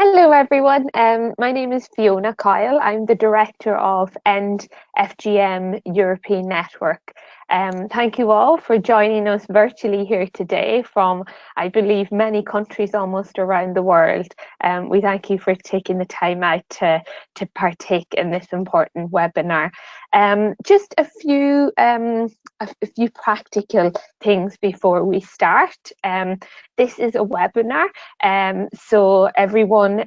Hello, everyone. My name is Fiona Kyle. I'm the director of End FGM European Network. Thank you all for joining us virtually here today from, I believe, many countries almost around the world. We thank you for taking the time out to partake in this important webinar. Just a few practical things before we start. This is a webinar, so everyone,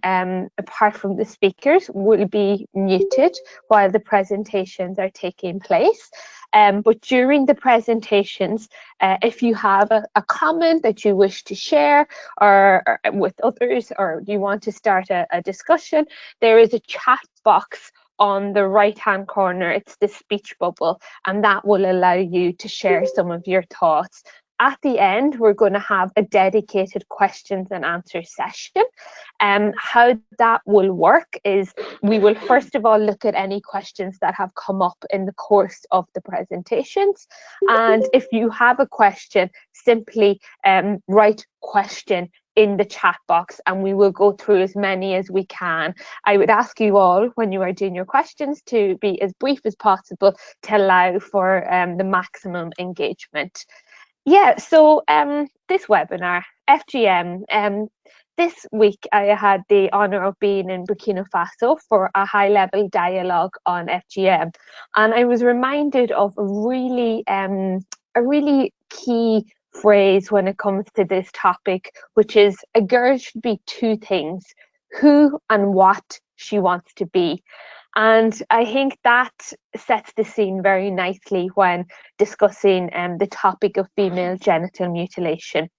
apart from the speakers, will be muted while the presentations are taking place. But during the presentations, if you have a comment that you wish to share or with others, or you want to start a discussion, there is a chat box on the right hand corner. It's the speech bubble, and that will allow you to share some of your thoughts. At the end, we're going to have a dedicated questions and answer session. How that will work is we will first of all look at any questions that have come up in the course of the presentations. And if you have a question, simply write question in the chat box and we will go through as many as we can. I would ask you all, when you are doing your questions, to be as brief as possible to allow for the maximum engagement. Yeah, so this webinar, FGM, this week I had the honour of being in Burkina Faso for a high-level dialogue on FGM, and I was reminded of a really key phrase when it comes to this topic, which is a girl should be two things: who and what she wants to be. And I think that sets the scene very nicely when discussing the topic of female genital mutilation.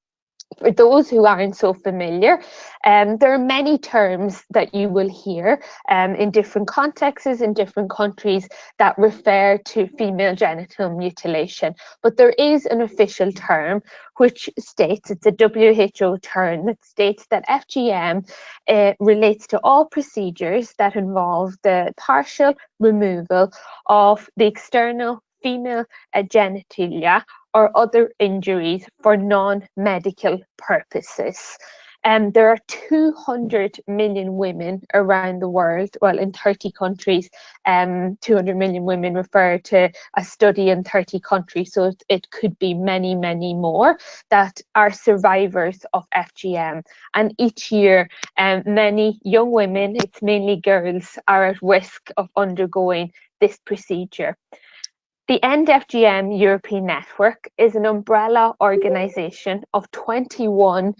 For those who aren't so familiar, there are many terms that you will hear in different contexts, in different countries, that refer to female genital mutilation. But there is an official term which states, it's a WHO term, that states that FGM relates to all procedures that involve the partial removal of the external female genitalia or other injuries for non-medical purposes. There are 200 million women around the world, well, in 30 countries. 200 million women refer to a study in 30 countries, so it could be many, many more, that are survivors of FGM. And each year, many young women, it's mainly girls, are at risk of undergoing this procedure. The End FGM European Network is an umbrella organisation of 21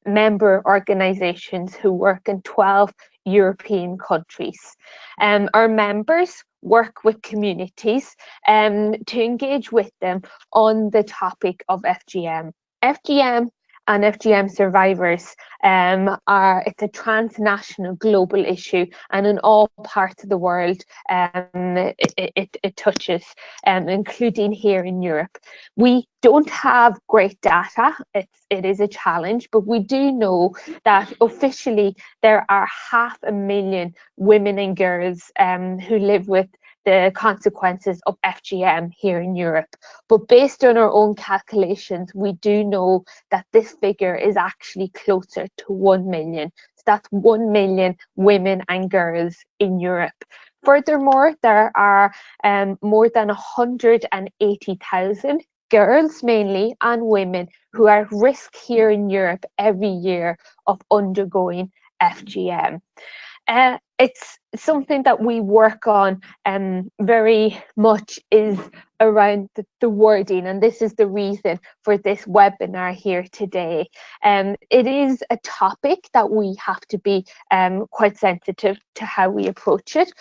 member organisations who work in 12 European countries. Our members work with communities to engage with them on the topic of FGM. FGM and FGM survivors it's a transnational global issue, and in all parts of the world it touches, including here in Europe. We don't have great data. It is a challenge, but we do know that officially there are 500,000 women and girls who live with the consequences of FGM here in Europe. But based on our own calculations, we do know that this figure is actually closer to 1 million. So that's 1 million women and girls in Europe. Furthermore, there are more than 180,000 girls mainly and women who are at risk here in Europe every year of undergoing FGM. It's something that we work on very much is around the wording, and this is the reason for this webinar here today. It is a topic that we have to be quite sensitive to how we approach it.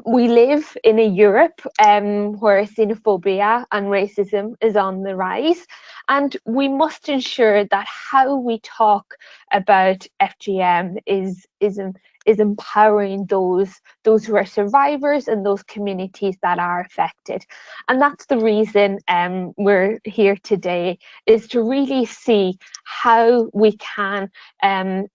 We live in a Europe where xenophobia and racism is on the rise, and we must ensure that how we talk about FGM is empowering those who are survivors and those communities that are affected. And that's the reason we're here today, is to really see how we can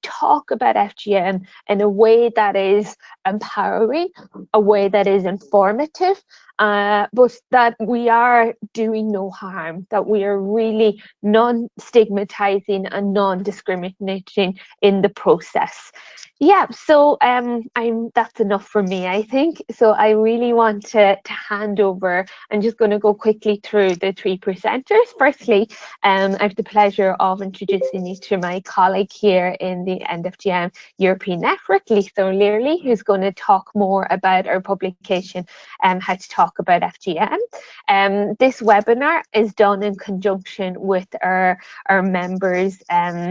talk about FGM in a way that is empowering, a way that is informative, but that we are doing no harm, that we are really non-stigmatizing and non-discriminating in the process. Yeah, so I'm that's enough for me, I think. So I really want to hand over. I'm just going to go quickly through the three presenters. Firstly, I have the pleasure of introducing you to my colleague here in the NFGM European Network, Lisa O'Leary, who's going to talk more about our publication, How to Talk About FGM. This webinar is done in conjunction with our members,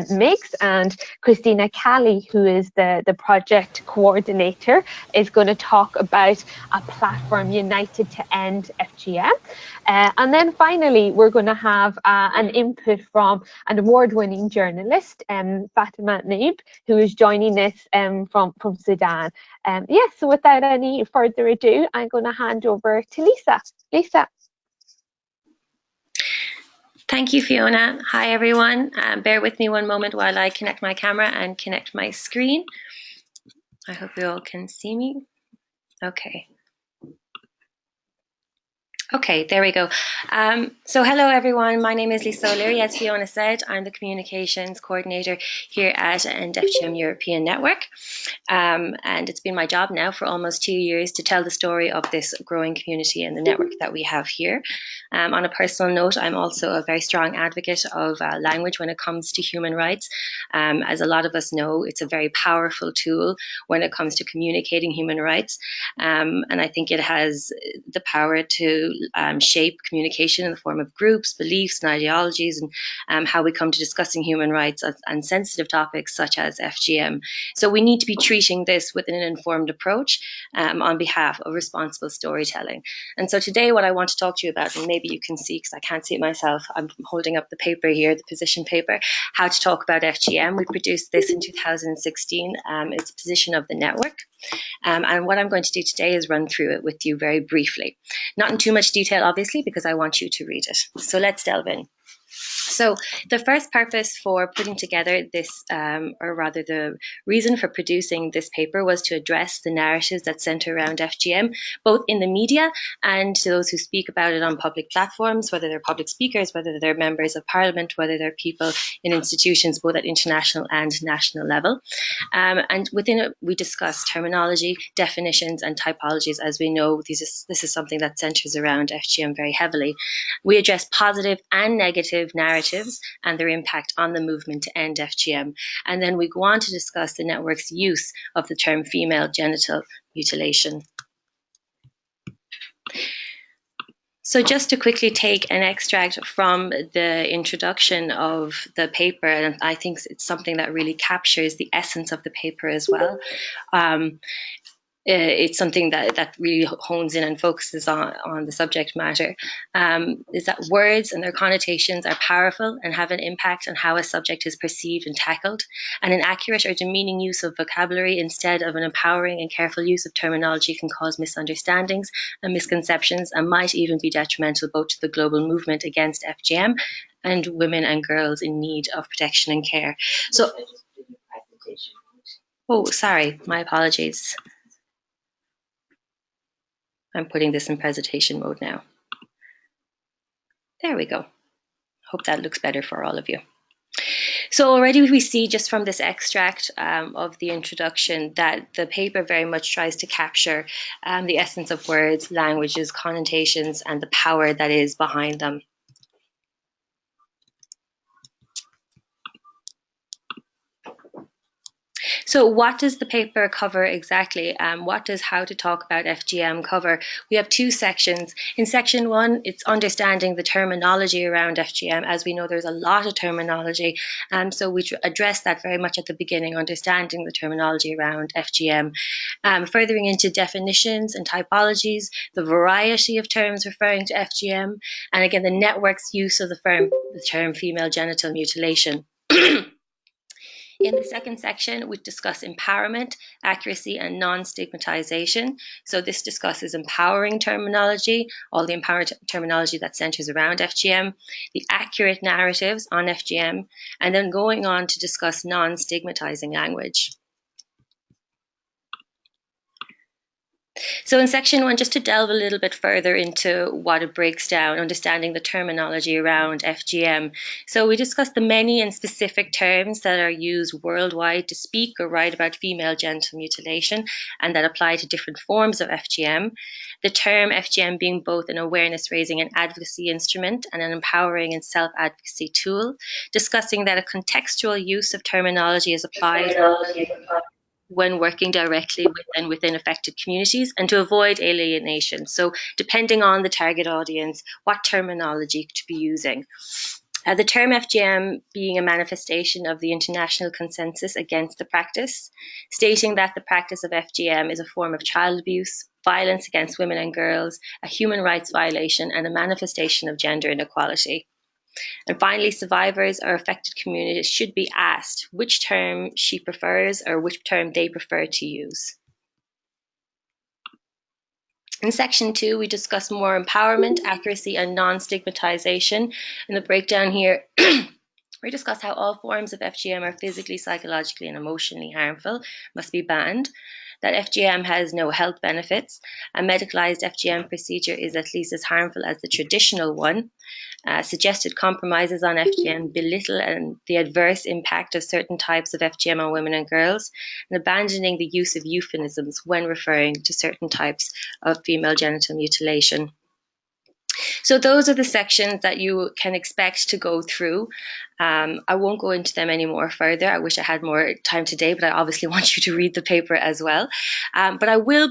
Mix and Christina Callie, who is the project coordinator, is going to talk about a platform united to end FGM. And then finally, we're going to have an input from an award-winning journalist, Fatima Naib, who is joining us from Sudan. Yes, so without any further ado, I'm going to hand over to Lisa. Lisa. Thank you, Fiona. Hi, everyone. Bear with me one moment while I connect my camera and connect my screen. I hope you all can see me. Okay. Okay, there we go. So hello, everyone. My name is Lisa O'Leary. As Fiona said, I'm the communications coordinator here at FGM European Network. And it's been my job now for almost 2 years to tell the story of this growing community and the network that we have here. On a personal note, I'm also a very strong advocate of language when it comes to human rights. As a lot of us know, it's a very powerful tool when it comes to communicating human rights. And I think it has the power to shape communication in the form of groups, beliefs, and ideologies, and how we come to discussing human rights and sensitive topics such as FGM. So we need to be treating this with an informed approach on behalf of responsible storytelling. And so today what I want to talk to you about, and maybe you can see because I can't see it myself, I'm holding up the paper here, the position paper, How to Talk About FGM. We produced this in 2016. It's a position of the network. And what I'm going to do today is run through it with you very briefly. Not in too much detail, obviously, because I want you to read it. So let's delve in. So the first purpose for putting together this, or rather the reason for producing this paper, was to address the narratives that center around FGM, both in the media and to those who speak about it on public platforms, whether they're public speakers, whether they're members of parliament, whether they're people in institutions, both at international and national level. And within it, we discuss terminology, definitions, and typologies. As we know, this is something that centers around FGM very heavily. We address positive and negative narratives and their impact on the movement to end FGM. And then we go on to discuss the network's use of the term female genital mutilation. So just to quickly take an extract from the introduction of the paper, and I think it's something that really captures the essence of the paper as well. It's something that really hones in and focuses on the subject matter, is that words and their connotations are powerful and have an impact on how a subject is perceived and tackled. And an accurate or demeaning use of vocabulary instead of an empowering and careful use of terminology can cause misunderstandings and misconceptions, and might even be detrimental both to the global movement against FGM and women and girls in need of protection and care. So, oh, sorry, my apologies. I'm putting this in presentation mode now. There we go. Hope that looks better for all of you. So already we see just from this extract of the introduction that the paper very much tries to capture the essence of words, languages, connotations, and the power that is behind them. So what does the paper cover exactly? What does How to Talk About FGM cover? We have two sections. In section one, it's understanding the terminology around FGM. As we know, there's a lot of terminology. So we address that very much at the beginning, understanding the terminology around FGM. Furthering into definitions and typologies, the variety of terms referring to FGM, and again, the network's use of the term female genital mutilation. In the second section, we discuss empowerment, accuracy, and non-stigmatization. So this discusses empowering terminology, all the empowering terminology that centers around FGM, the accurate narratives on FGM, and then going on to discuss non-stigmatizing language. So in section 1, just to delve a little bit further into what it breaks down, understanding the terminology around FGM. So we discussed the many and specific terms that are used worldwide to speak or write about female genital mutilation and that apply to different forms of FGM. The term FGM being both an awareness raising and advocacy instrument and an empowering and self-advocacy tool, discussing that a contextual use of terminology is applied when working directly with and within affected communities and to avoid alienation. So, depending on the target audience, what terminology to be using. The term FGM being a manifestation of the international consensus against the practice, stating that the practice of FGM is a form of child abuse, violence against women and girls, a human rights violation, and a manifestation of gender inequality. And finally, survivors or affected communities should be asked which term she prefers or which term they prefer to use. In section 2, we discuss more empowerment, accuracy, and non-stigmatization. In the breakdown here, we discuss how all forms of FGM are physically, psychologically, and emotionally harmful, must be banned, that FGM has no health benefits, a medicalized FGM procedure is at least as harmful as the traditional one, suggested compromises on FGM belittle and the adverse impact of certain types of FGM on women and girls, and abandoning the use of euphemisms when referring to certain types of female genital mutilation. So those are the sections that you can expect to go through. I won't go into them any more further. I wish I had more time today, but I obviously want you to read the paper as well. But I will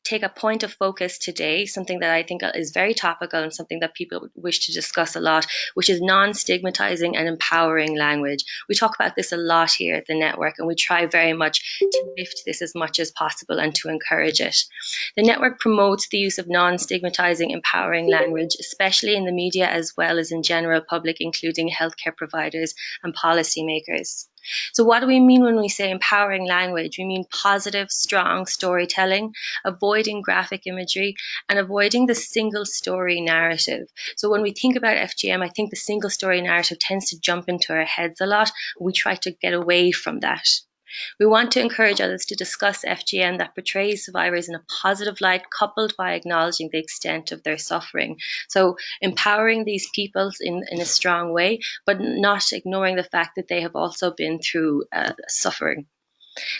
take a point of focus today, something that I think is very topical and something that people wish to discuss a lot, which is non-stigmatizing and empowering language. We talk about this a lot here at the network, and we try very much to lift this as much as possible and to encourage it. The network promotes the use of non-stigmatizing, empowering language, especially in the media as well as in general public, including healthcare providers and policymakers. So what do we mean when we say empowering language? We mean positive, strong storytelling, avoiding graphic imagery, and avoiding the single story narrative. So when we think about FGM, I think the single story narrative tends to jump into our heads a lot. We try to get away from that. We want to encourage others to discuss FGM that portrays survivors in a positive light, coupled by acknowledging the extent of their suffering. So empowering these people in a strong way, but not ignoring the fact that they have also been through suffering.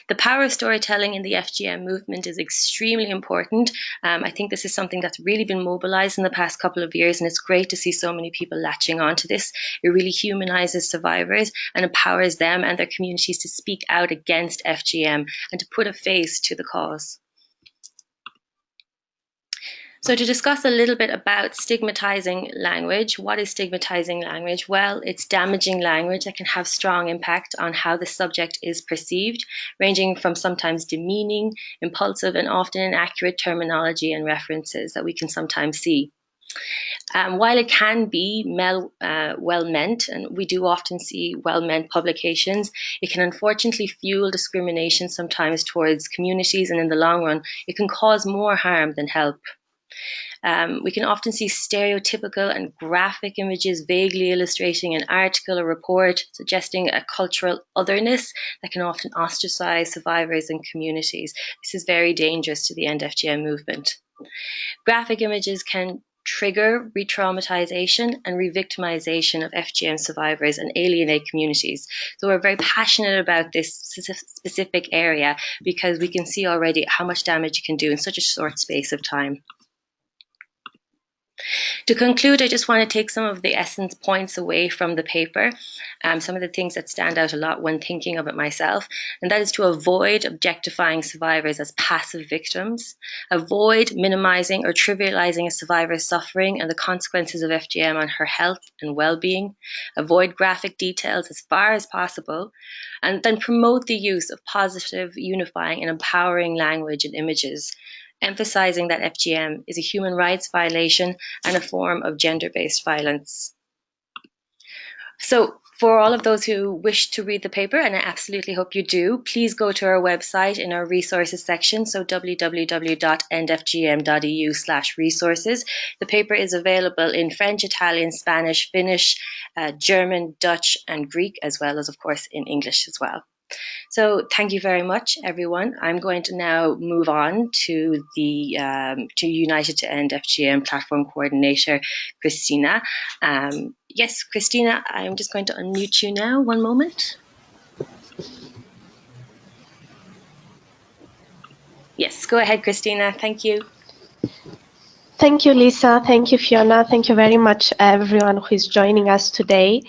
The power of storytelling in the FGM movement is extremely important. I think this is something that's really been mobilized in the past couple of years, and it's great to see so many people latching onto this. It really humanizes survivors and empowers them and their communities to speak out against FGM and to put a face to the cause. So to discuss a little bit about stigmatizing language, what is stigmatizing language? Well, it's damaging language that can have strong impact on how the subject is perceived, ranging from sometimes demeaning, impulsive, and often inaccurate terminology and references that we can sometimes see. While it can be well-meant, and we do often see well-meant publications, it can unfortunately fuel discrimination sometimes towards communities, and in the long run, it can cause more harm than help. We can often see stereotypical and graphic images vaguely illustrating an article or report, suggesting a cultural otherness that can often ostracize survivors and communities. This is very dangerous to the End FGM movement. Graphic images can trigger re-traumatization and re-victimization of FGM survivors and alienate communities. So we're very passionate about this specific area because we can see already how much damage it can do in such a short space of time. To conclude, I just want to take some of the essence points away from the paper, some of the things that stand out a lot when thinking of it myself, and that is to avoid objectifying survivors as passive victims, avoid minimizing or trivializing a survivor's suffering and the consequences of FGM on her health and well-being, avoid graphic details as far as possible, and then promote the use of positive, unifying, and empowering language and images, emphasizing that FGM is a human rights violation and a form of gender-based violence. So for all of those who wish to read the paper, and I absolutely hope you do, please go to our website in our resources section, so www.endfgm.eu/resources. The paper is available in French, Italian, Spanish, Finnish, German, Dutch, and Greek, as well as, of course, in English as well. So thank you very much, everyone. I'm going to now move on to the to United to End FGM platform coordinator, Christina. Yes, Christina, I'm just going to unmute you now. One moment. Yes, go ahead, Christina. Thank you. Thank you, Lisa. Thank you, Fiona. Thank you very much, everyone who is joining us today.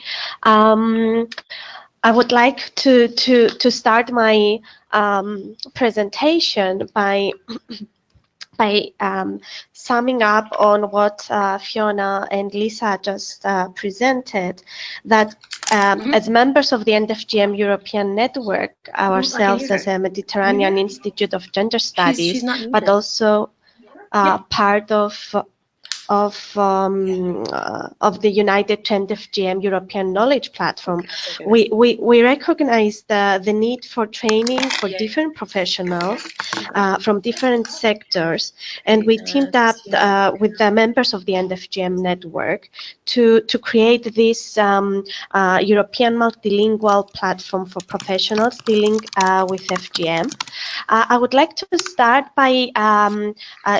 I would like to start my presentation by summing up on what Fiona and Lisa just presented, that as members of the NFGM European Network, ourselves as a Mediterranean Institute of Gender Studies, but also part of the United Trend FGM European Knowledge Platform, we recognize the need for training for different professionals from different sectors, and we teamed up with the members of the NFGM network to create this European multilingual platform for professionals dealing with FGM. I would like to start by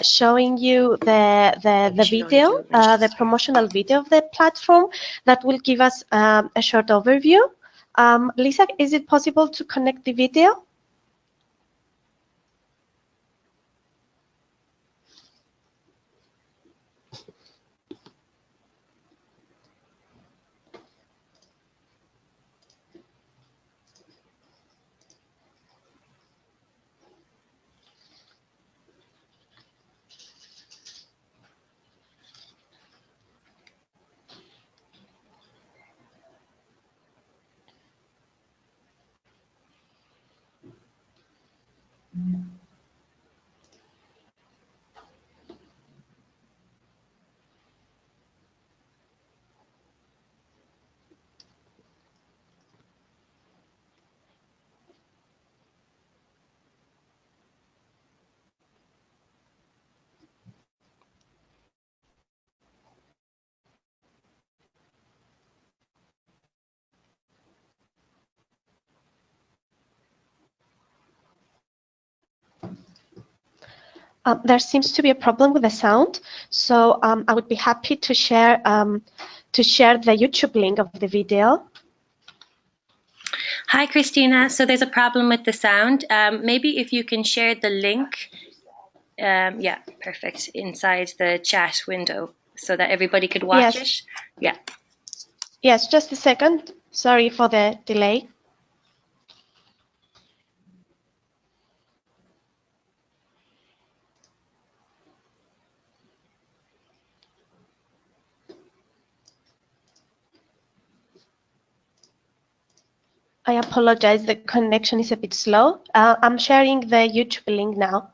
showing you the video, the promotional video of the platform that will give us a short overview. Lisa, is it possible to connect the video? There seems to be a problem with the sound, so I would be happy to share the YouTube link of the video. Hi, Christina. So there's a problem with the sound. Maybe if you can share the link, yeah, perfect, inside the chat window so that everybody could watch it. Yeah. Yes, just a second. Sorry for the delay. I apologize, the connection is a bit slow. I'm sharing the YouTube link now.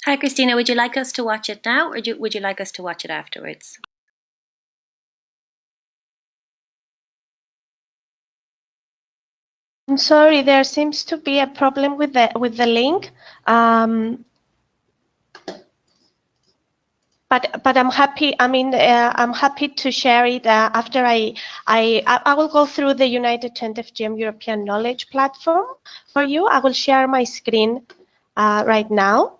Hi, Christina. Would you like us to watch it now, or would you like us to watch it afterwards? I'm sorry, there seems to be a problem with the link. But I'm happy. I mean, I'm happy to share it after I will go through the United Trend FGM European Knowledge Platform for you. I will share my screen right now.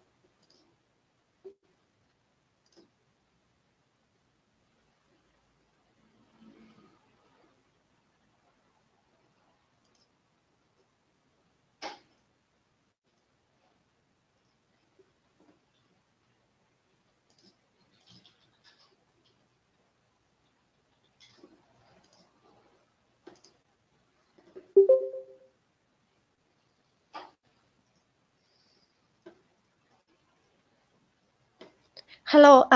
Hello.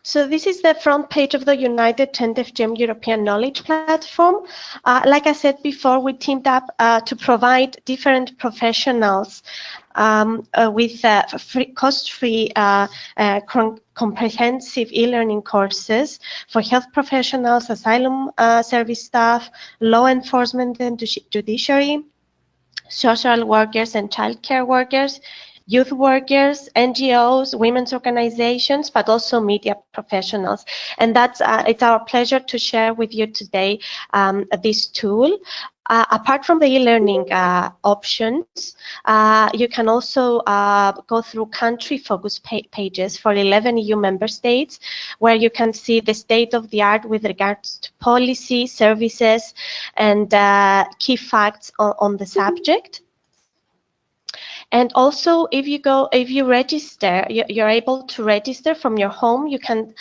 So this is the front page of the United Trend FGM European Knowledge Platform. Like I said before, we teamed up to provide different professionals with cost-free comprehensive e-learning courses for health professionals, asylum service staff, law enforcement and judiciary, social workers and childcare workers, youth workers, NGOs, women's organizations, but also media professionals. And that's it's our pleasure to share with you today this tool. Apart from the e-learning options, you can also go through country-focused pages for 11 EU member states, where you can see the state of the art with regards to policy, services, and key facts on the subject. And also, if you register, you're able to register from your home. You can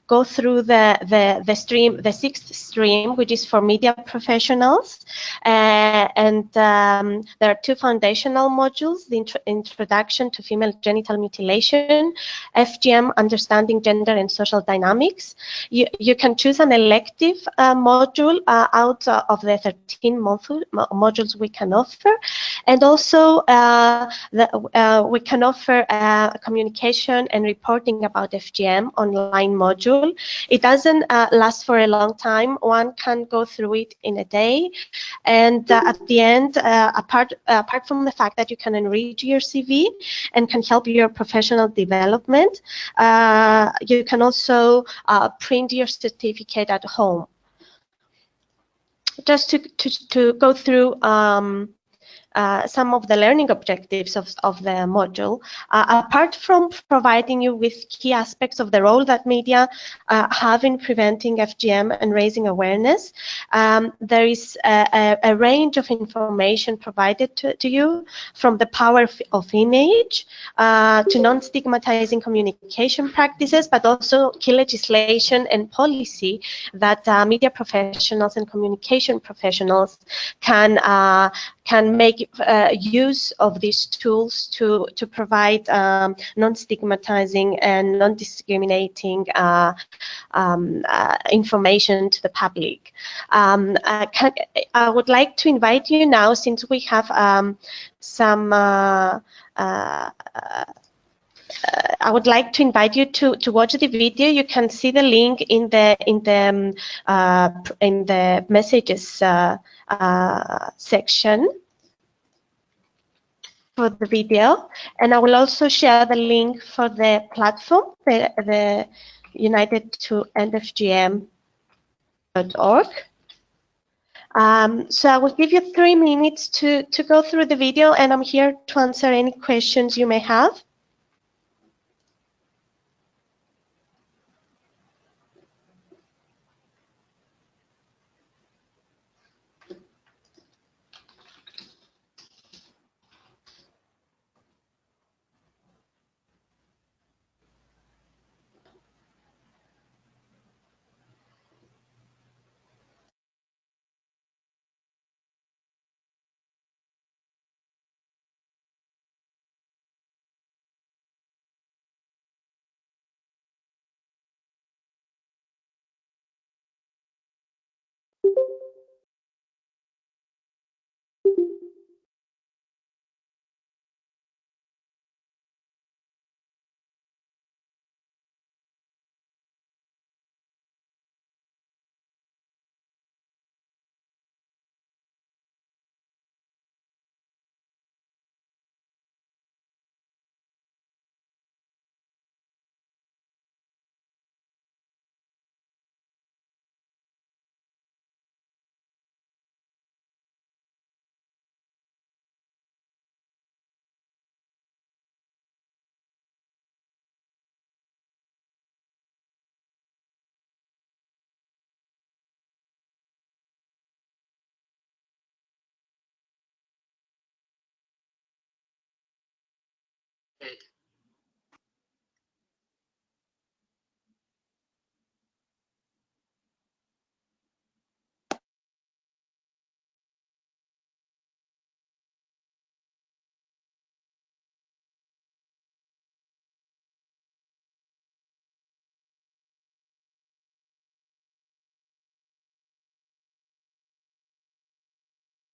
go through the stream, the sixth stream, which is for media professionals, and there are two foundational modules: the introduction to female genital mutilation, FGM, understanding gender and social dynamics. You can choose an elective module out of the 13 modules we can offer. And also, we can offer communication and reporting about FGM online module. It doesn't last for a long time. One can go through it in a day. And at the end, apart from the fact that you can enrich your CV and can help your professional development, you can also print your certificate at home. Just to go through some of the learning objectives of the module. Apart from providing you with key aspects of the role that media have in preventing FGM and raising awareness, there is a range of information provided to you, from the power of image to non-stigmatizing communication practices, but also key legislation and policy that media professionals and communication professionals can make use of these tools to provide non-stigmatizing and non-discriminating information to the public. I would like to invite you now, since we have I would like to invite you to watch the video. You can see the link in the messages section for the video, and I will also share the link for the platform, the United to End FGM.org. So I will give you 3 minutes to go through the video, and I'm here to answer any questions you may have.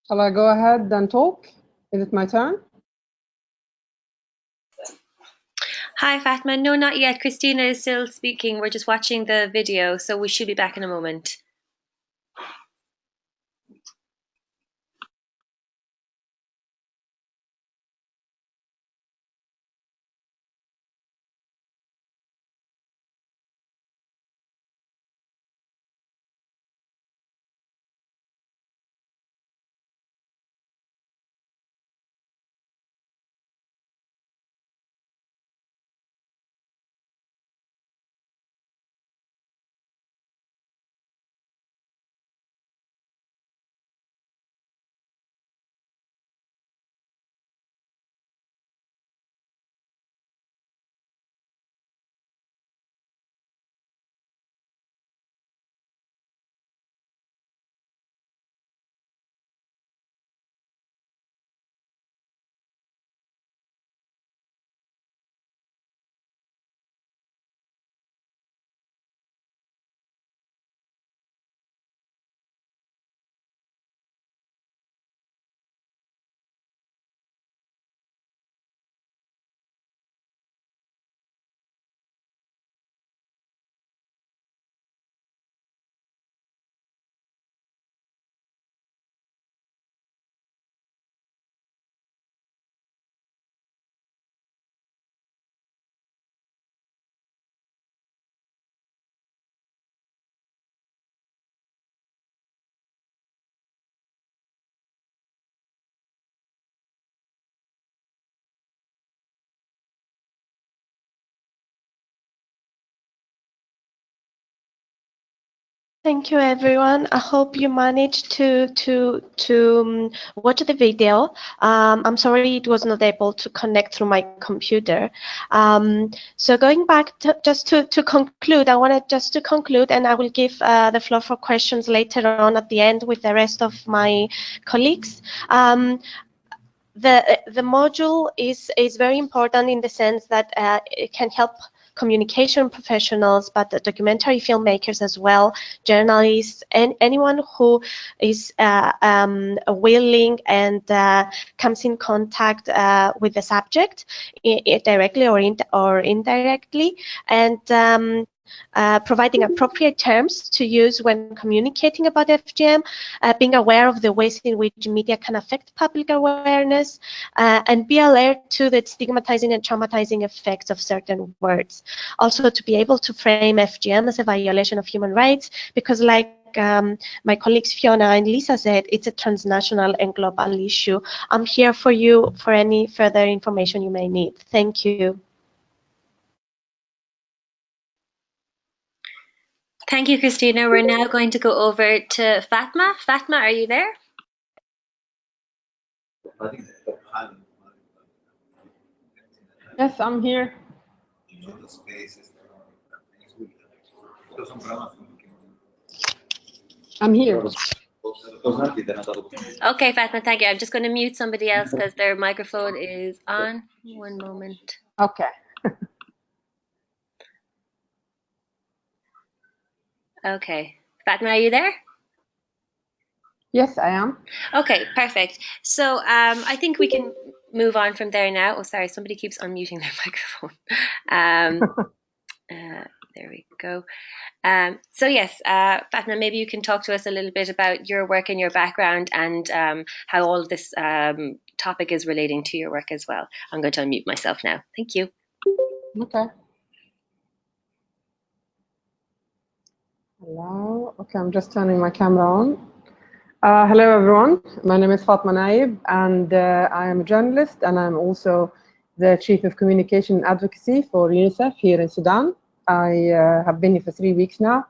Shall I go ahead and talk? Is it my turn? Hi, Fatma. No, not yet. Christina is still speaking. We're just watching the video, so we should be back in a moment. Thank you, everyone. I hope you managed to watch the video. I'm sorry it was not able to connect through my computer. So going back to conclude, I wanted just to conclude, and I will give the floor for questions later on at the end with the rest of my colleagues. The module is very important in the sense that it can help communication professionals, but the documentary filmmakers as well, journalists, and anyone who is willing and comes in contact with the subject directly or indirectly, and providing appropriate terms to use when communicating about FGM, being aware of the ways in which media can affect public awareness, and be alert to the stigmatizing and traumatizing effects of certain words. Also, to be able to frame FGM as a violation of human rights, because like my colleagues Fiona and Lisa said, it's a transnational and global issue. I'm here for you for any further information you may need. Thank you. Thank you, Christina. We're now going to go over to Fatma. Fatma, are you there? Yes, I'm here. I'm here. Okay, Fatma, thank you. I'm just going to mute somebody else because their microphone is on. One moment. Okay. Okay. Fatma, are you there? Yes, I am. Okay, perfect. So I think we can move on from there now. Oh, sorry, somebody keeps unmuting their microphone. There we go. So yes, Fatma, maybe you can talk to us a little bit about your work and your background and how all of this topic is relating to your work as well. I'm going to unmute myself now. Thank you. Okay. Hello. Okay, I'm just turning my camera on. Hello, everyone. My name is Fatma Naib, and I am a journalist, and I'm also the Chief of Communication and Advocacy for UNICEF here in Sudan. I have been here for 3 weeks now.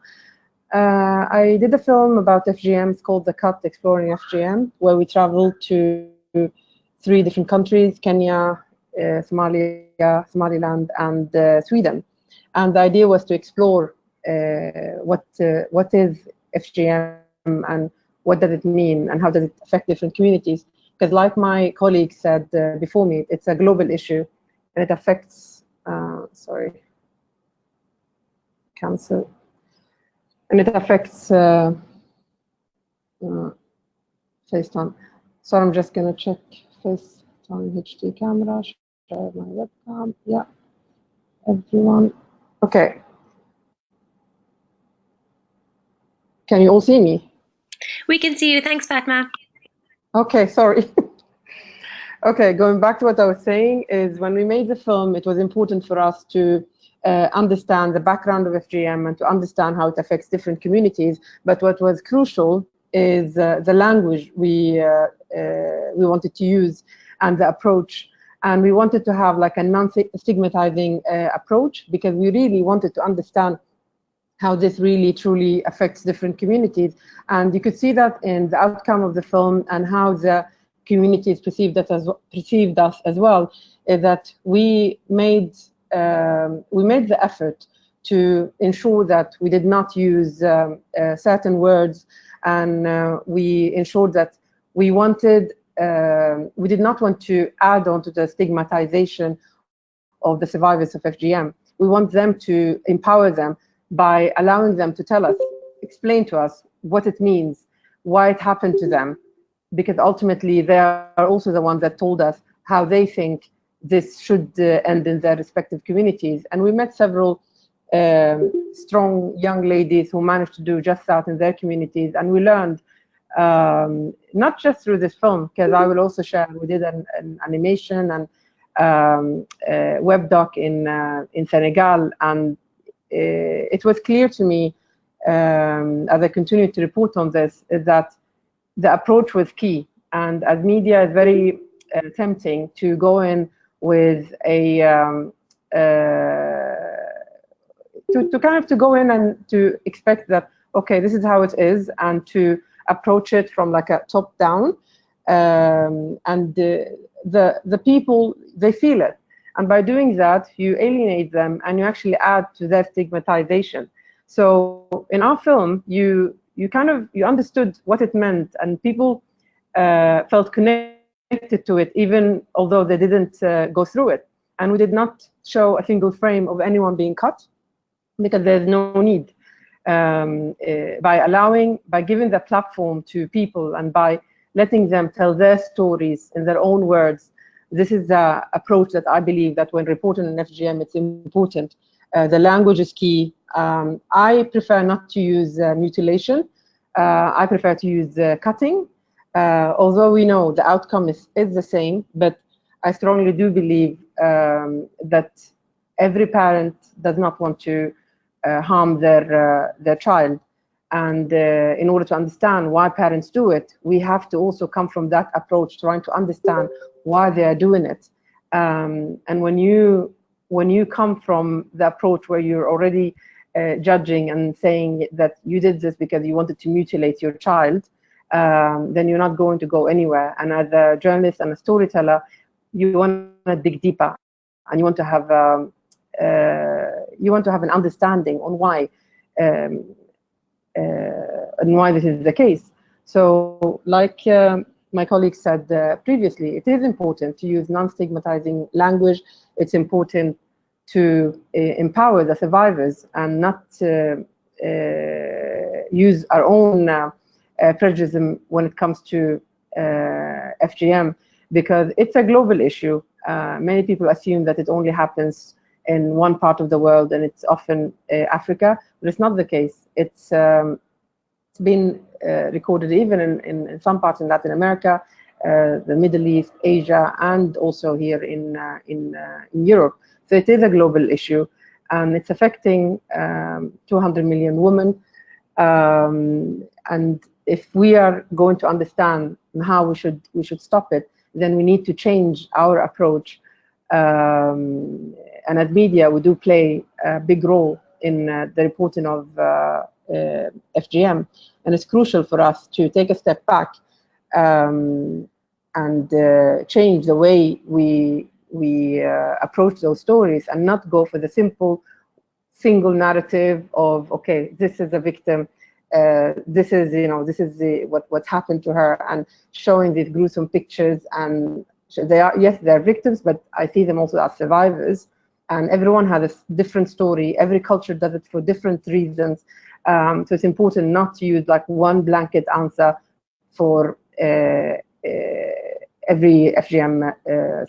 I did a film about FGM. It's called The Cut, Exploring FGM, where we traveled to 3 different countries, Kenya, Somalia, Somaliland, and Sweden. And the idea was to explore what is FGM and what does it mean and how does it affect different communities. Because like my colleague said before me, it's a global issue and it affects, cancer. And it affects FaceTime. So I'm just going to check FaceTime HD camera, share my webcam. Yeah, everyone. Okay. Can you all see me? We can see you. Thanks, Fatma. Okay, sorry. Okay, going back to what I was saying is when we made the film, it was important for us to understand the background of FGM and to understand how it affects different communities. But what was crucial is the language we wanted to use and the approach. And we wanted to have like a non-stigmatizing approach because we really wanted to understand how this really truly affects different communities. And you could see that in the outcome of the film and how the communities perceived us as well, is that we made the effort to ensure that we did not use certain words, and we ensured that we did not want to add on to the stigmatization of the survivors of FGM. We want them to empower them by allowing them to tell us, explain to us what it means, why it happened to them, because ultimately they are also the ones that told us how they think this should end in their respective communities. And we met several strong young ladies who managed to do just that in their communities. And we learned, not just through this film, because I will also share, we did an animation and web doc in Senegal, and it was clear to me as I continued to report on this, is that the approach was key. And as media is very tempting to go in with a to go in and to expect that, okay, this is how it is, and to approach it from like a top down, and the people, they feel it. And by doing that, you alienate them and you actually add to their stigmatization. So in our film, you understood what it meant, and people felt connected to it, even although they didn't go through it. And we did not show a single frame of anyone being cut, because there's no need. By giving the platform to people and by letting them tell their stories in their own words, this is the approach that I believe that when reporting on FGM, it's important. The language is key. I prefer not to use mutilation. I prefer to use cutting, although we know the outcome is the same, but I strongly do believe that every parent does not want to harm their child. And in order to understand why parents do it, we have to also come from that approach, trying to understand why they are doing it. And when you come from the approach where you're already judging and saying that you did this because you wanted to mutilate your child, then you're not going to go anywhere. And as a journalist and a storyteller, you want to dig deeper, and you want to have an understanding on why this is the case. So, like my colleague said previously, it is important to use non-stigmatizing language. It's important to empower the survivors and not use our own prejudice when it comes to FGM, because it's a global issue. Many people assume that it only happens in one part of the world, and it's often Africa, but it's not the case. It's been recorded even in some parts in Latin America, the Middle East, Asia, and also here in Europe. So it is a global issue, and it's affecting 200 million women. And if we are going to understand how we should stop it, then we need to change our approach. And as media, we do play a big role in the reporting of FGM, and it's crucial for us to take a step back and change the way we approach those stories, and not go for the single narrative of, okay, this is a victim, this is what's happened to her, and showing these gruesome pictures. And they're victims, but I see them also as survivors. And everyone has a different story. Every culture does it for different reasons. So it's important not to use like one blanket answer for every FGM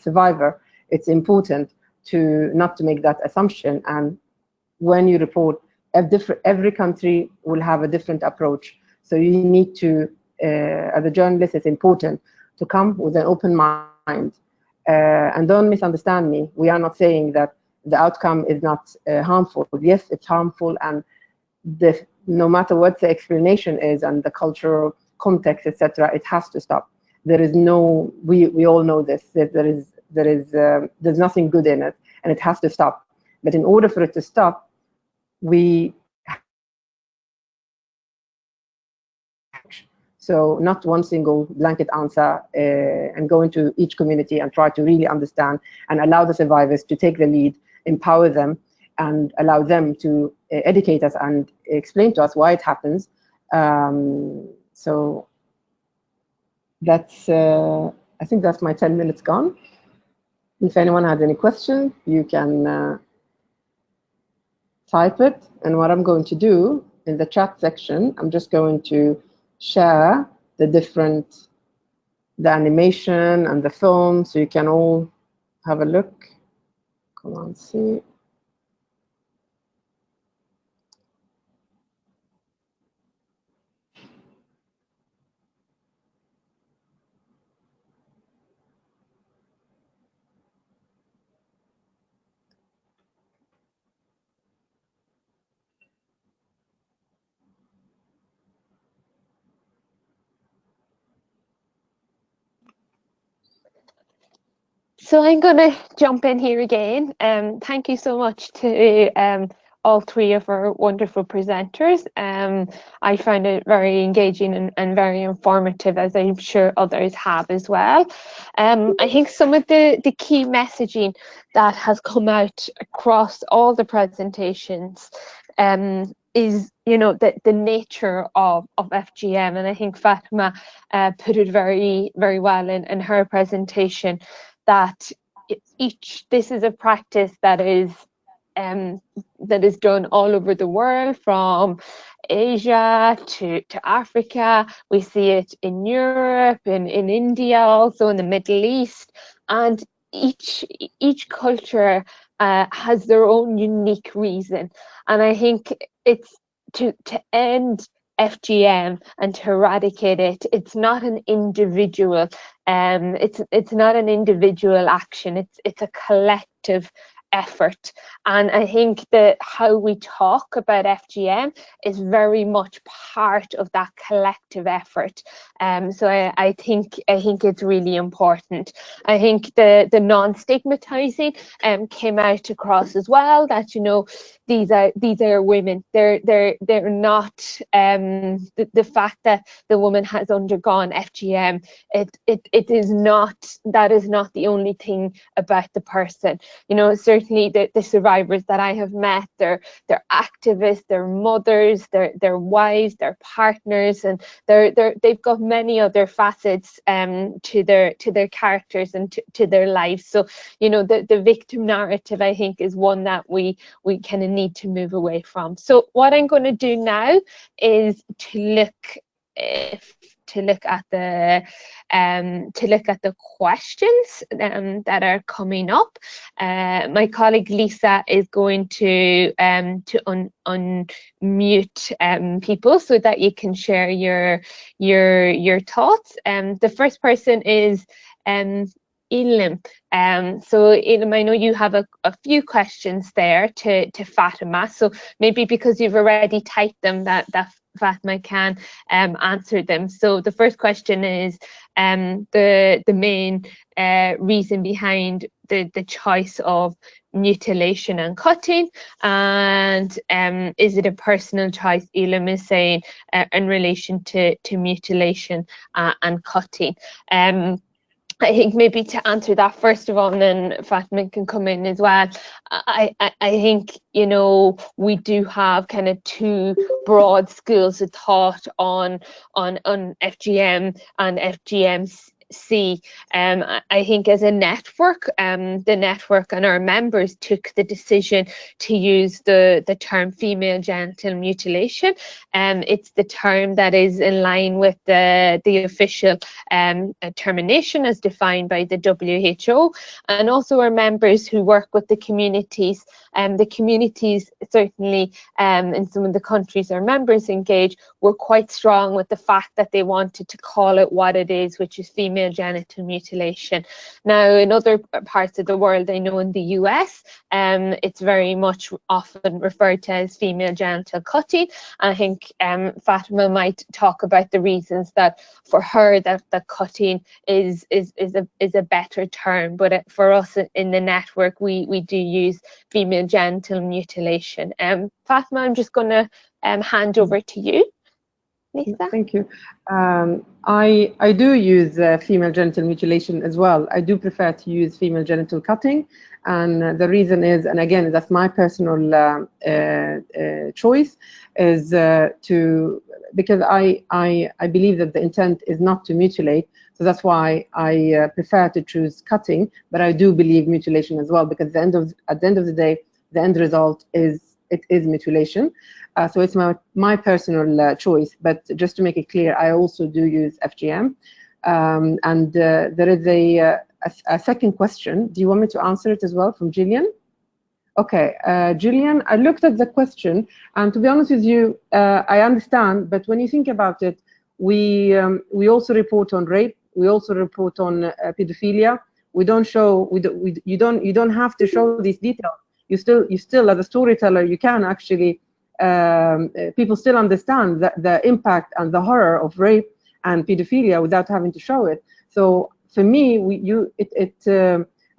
survivor, it's important not to make that assumption. And when you report, every country will have a different approach. So you need to, as a journalist, it's important to come with an open mind. And don't misunderstand me. We are not saying that the outcome is not harmful. Yes, it's harmful, and no matter what the explanation is and the cultural context, etc., it has to stop. There is no, we all know this, that there's nothing good in it, and it has to stop. But in order for it to stop, so not one single blanket answer, and go into each community and try to really understand and allow the survivors to take the lead, empower them, and allow them to educate us and explain to us why it happens. So that's, I think that's my 10 minutes gone. If anyone has any questions, you can type it. And what I'm going to do in the chat section, I'm just going to share the animation and the film, so you can all have a look. Come on, see. So I'm going to jump in here again. Thank you so much to all three of our wonderful presenters. I found it very engaging and very informative, as I'm sure others have as well. I think some of the key messaging that has come out across all the presentations is, you know, the nature of FGM, and I think Fatima put it very well in her presentation, that this is a practice that is done all over the world, from Asia to Africa. We see it in Europe, in India, also in the Middle East, and each culture has their own unique reason. And I think it's to end FGM and to eradicate it, it's not an individual it's not an individual action, it's a collective effort. And I think that how we talk about FGM is very much part of that collective effort. So I think it's really important. I think the non-stigmatizing came out across as well, that, you know, these are women. They're not the fact that the woman has undergone FGM, it is not, that is not the only thing about the person. You know, certainly the survivors that I have met, they're activists, they're mothers, they're wives, they're partners, and they've got many other facets to their characters and to their lives. So, you know, the victim narrative, I think, is one that we kind of need to move away from. So what I'm going to do now is to look at the questions that are coming up. My colleague Lisa is going to unmute people so that you can share your thoughts. The first person is Elam. So Elam, I know you have a few questions there to Fatima. So maybe because you've already typed them, that Fatima can answer them. So the first question is the main reason behind the choice of mutilation and cutting, and is it a personal choice? Elam is saying in relation to mutilation and cutting. I think maybe to answer that first of all, and then Fatima can come in as well. I think, you know, we do have kind of two broad schools of thought on FGM and FGM see. I think as a network, the network and our members took the decision to use the term female genital mutilation. It's the term that is in line with the official termination as defined by the WHO, and also our members who work with the communities. The communities certainly in some of the countries our members engage were quite strong with the fact that they wanted to call it what it is, which is female genital mutilation. Now, in other parts of the world, I know in the US, it's very much often referred to as female genital cutting. I think Fatima might talk about the reasons that for her that cutting is a better term, but for us in the network, we do use female genital mutilation. Fatima, I'm just going to hand over to you. Lisa? Thank you. I do use female genital mutilation as well. I do prefer to use female genital cutting, and the reason is, and again, that's my personal choice, is because I believe that the intent is not to mutilate, so that's why I prefer to choose cutting. But I do believe mutilation as well, because at the end of the day, the end result is mutilation. So it's my personal choice, but just to make it clear, I also do use FGM. And there is a second question. Do you want me to answer it as well, from Gillian? Okay, Gillian, I looked at the question, and to be honest with you, I understand, but when you think about it, we also report on rape, we also report on pedophilia. We don't show, you don't have to show these details. You still as a storyteller, you can actually, people still understand the impact and the horror of rape and pedophilia without having to show it. So for me,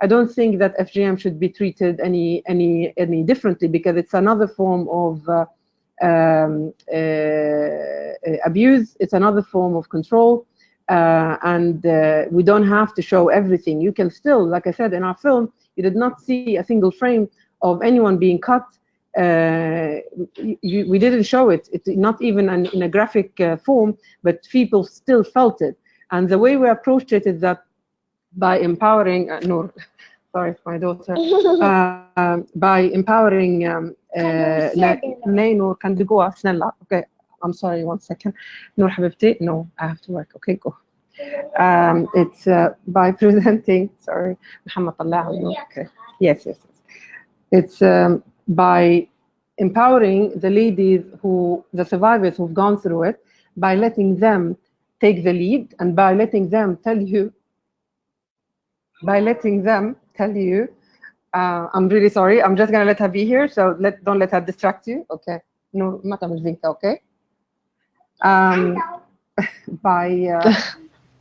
I don't think that FGM should be treated any differently, because it's another form of abuse. It's another form of control, and we don't have to show everything. You can still, like I said, in our film, you did not see a single frame of anyone being cut. We didn't show it. It's not even in a graphic form, but people still felt it. And the way we approached it is that by empowering Noor, sorry, my daughter, by empowering Noor, can you go snälla? Okay, I'm sorry, 1 second. Noor حبيبتي, no, I have to work. Okay, go. It's by presenting, sorry, Muhammad طلعها. Okay, yes. It's by empowering the ladies the survivors who've gone through it, by letting them take the lead, and by letting them tell you, I'm really sorry, I'm just gonna let her be here, so don't let her distract you, okay? No, ما تعمل zinka, okay? By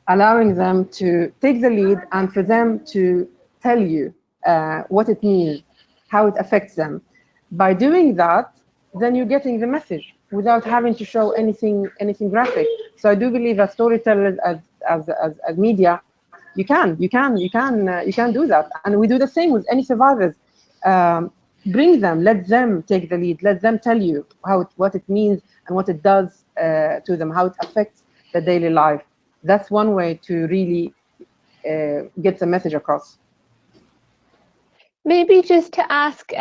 allowing them to take the lead and for them to tell you what it means, how it affects them. By doing that, then you're getting the message without having to show anything graphic. So I do believe as storytellers, as media, you can do that, and we do the same with any survivors. Bring them, let them take the lead, let them tell you what it means and what it does to them, how it affects the daily life. That's one way to really get the message across. Maybe just to ask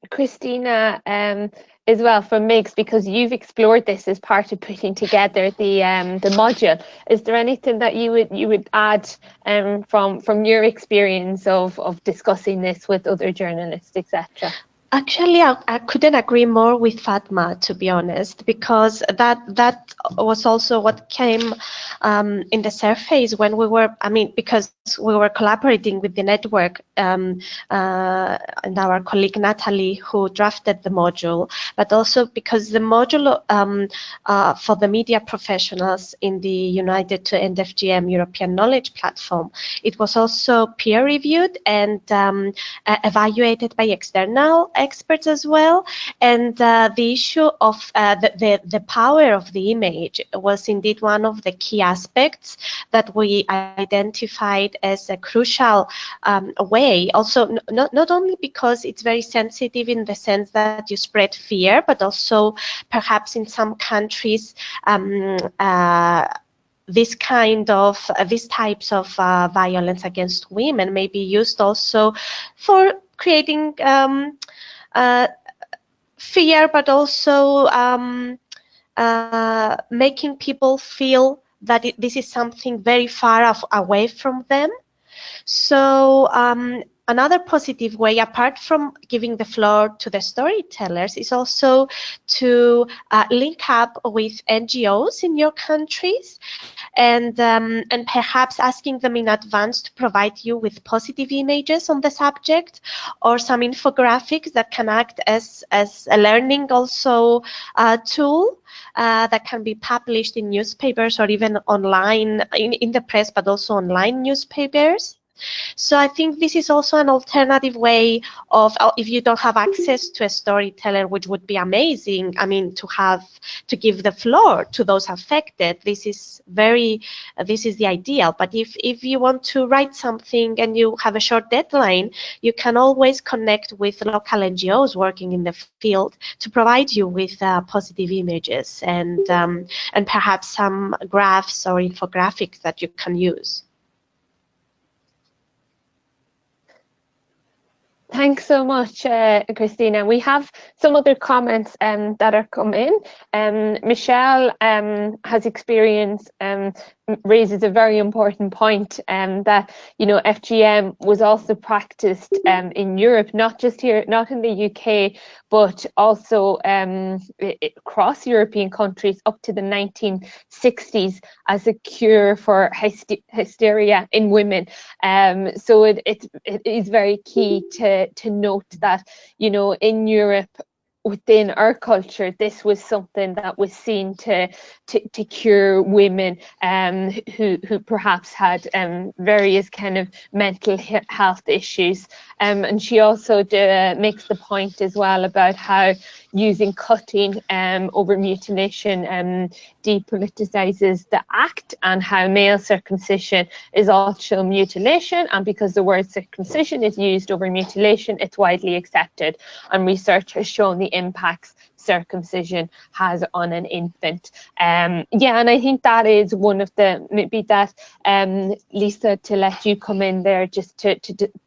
Christina as well from Migs, because you've explored this as part of putting together the module. Is there anything that you would add from your experience of discussing this with other journalists, etc.? Actually, I couldn't agree more with Fatma, to be honest, because that was also what came in the surface when we were, because we were collaborating with the network and our colleague Natalie, who drafted the module, but also because the module for the media professionals in the United to End FGM European Knowledge Platform, it was also peer-reviewed and evaluated by external experts as well, and the issue of the power of the image was indeed one of the key aspects that we identified as a crucial way. Also, not only because it's very sensitive in the sense that you spread fear, but also perhaps in some countries this these types of violence against women may be used also for creating fear, but also making people feel that this is something very far away from them. So another positive way, apart from giving the floor to the storytellers, is also to link up with NGOs in your countries, and perhaps asking them in advance to provide you with positive images on the subject, or some infographics that can act as a learning also tool. That can be published in newspapers or even online in the press, but also online newspapers. So I think this is also an alternative way of, if you don't have access to a storyteller, which would be amazing, I mean, to give the floor to those affected. This is the ideal. But if you want to write something and you have a short deadline, you can always connect with local NGOs working in the field to provide you with positive images and perhaps some graphs or infographics that you can use. Thanks so much, Christina. We have some other comments that are come in. Michelle has experience, raises a very important point, that, you know, FGM was also practiced in Europe, not just here, not in the UK, but also across European countries up to the 1960s as a cure for hysteria in women. So it is very key to note that, you know, in Europe, within our culture, this was something that was seen to cure women who perhaps had various kind of mental health issues. And she also makes the point as well about how using cutting over mutilation depoliticizes the act, and how male circumcision is also mutilation, and because the word circumcision is used over mutilation, it's widely accepted, and research has shown the impacts circumcision has on an infant. Yeah, and I think that is one of the, maybe that, Lisa, to let you come in there just to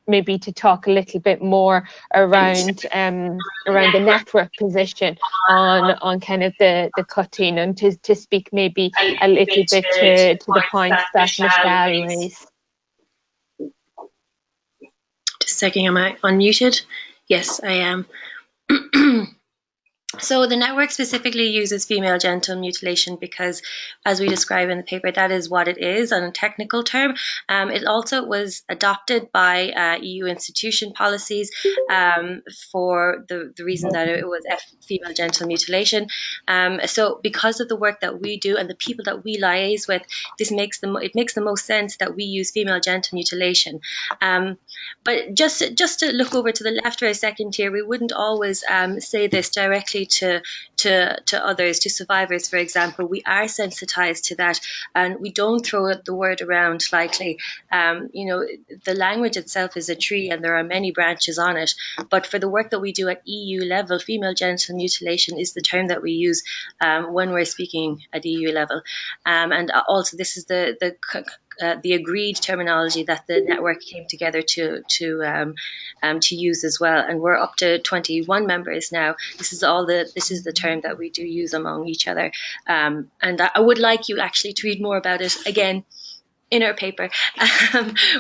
maybe to talk a little bit more around the network position on kind of the cutting, and to speak maybe a little bit to the points that Michelle raised. Just checking, am I unmuted? Yes, I am. So the network specifically uses female genital mutilation because, as we describe in the paper, that is what it is on a technical term. It also was adopted by EU institution policies for the reason that it was female genital mutilation. So because of the work that we do and the people that we liaise with, it makes the most sense that we use female genital mutilation. But just to look over to the left for a second here, we wouldn't always say this directly to others, to survivors, for example. We are sensitized to that, and we don't throw the word around lightly. You know, the language itself is a tree, and there are many branches on it. But for the work that we do at EU level, female genital mutilation is the term that we use when we're speaking at EU level. And also, this is the agreed terminology that the network came together to use as well, and we're up to 21 members now. This is the term that we do use among each other, and I would like you actually to read more about it again in our paper,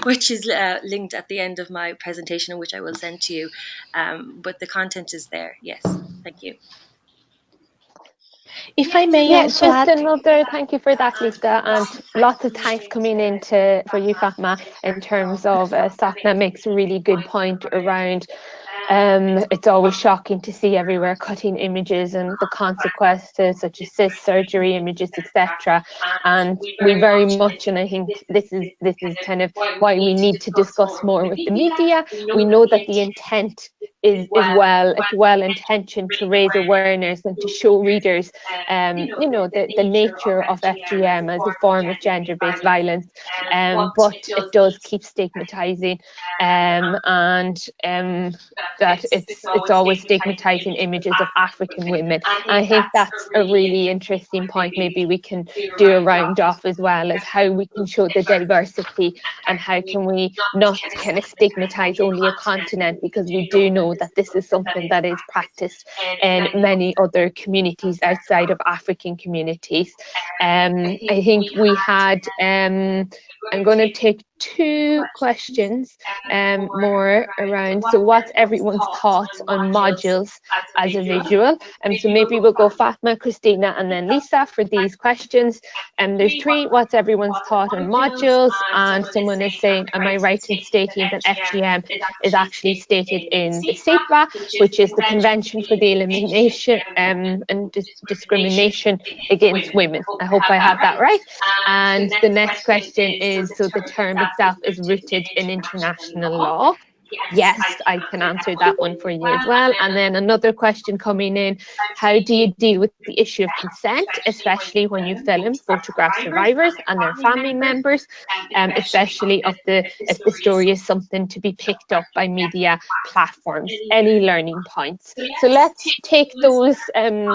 which is linked at the end of my presentation, which I will send to you. But the content is there. Yes, thank you. If I may also just add, another thank you for that, Lisa, and lots of thanks coming in for you, Fatma, in terms of Sapna makes a really good point around it's always shocking to see everywhere cutting images and the consequences, such as cyst surgery images, etc. And we very much, and I think this is kind of why we need to discuss more with the media. We know that the intent is well, it's well intentioned to raise awareness and to show readers, you know, the nature of FGM as a form of gender-based violence, but it does keep stigmatizing, and that it's always stigmatizing images of African women. And I think that's a really interesting point. Maybe we can do a round off as well, as how we can show the diversity and how can we not kind of stigmatize only a continent, because we do know that this is something that is practiced in many other communities outside of African communities. I think we had, I'm going to take two questions more around, so what's everyone's thoughts on modules as a visual? So maybe we'll go Fatma, Christina, and then Lisa for these questions. There's three: what's everyone's thought on modules? And someone is saying, am I right in stating that FGM is actually stated in the CEPA, which is the Convention for the Elimination and Discrimination Against Women? I hope I have that right. And the next question is, so the term itself is rooted in international law? Yes, I can answer that one for you as well. And then another question coming in: how do you deal with the issue of consent, especially when you film, photograph survivors and their family members, especially if the story is something to be picked up by media platforms? Any learning points? So let's take those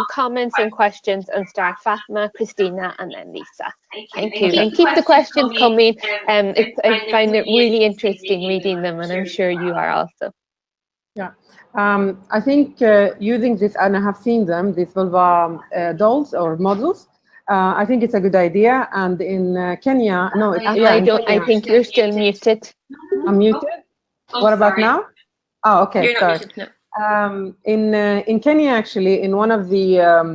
comments and questions and start. Fatma, Christina, and then Lisa. Thank you. And keep the questions coming. I find it really interesting reading them, and I'm sure you are also. Yeah, I think using this, and I have seen them, these vulva dolls or models. I think it's a good idea. And in Kenya, no, it's I think you're still muted. I'm muted. What about now? Oh, okay. You're not muted, no. In Kenya, actually, in one of the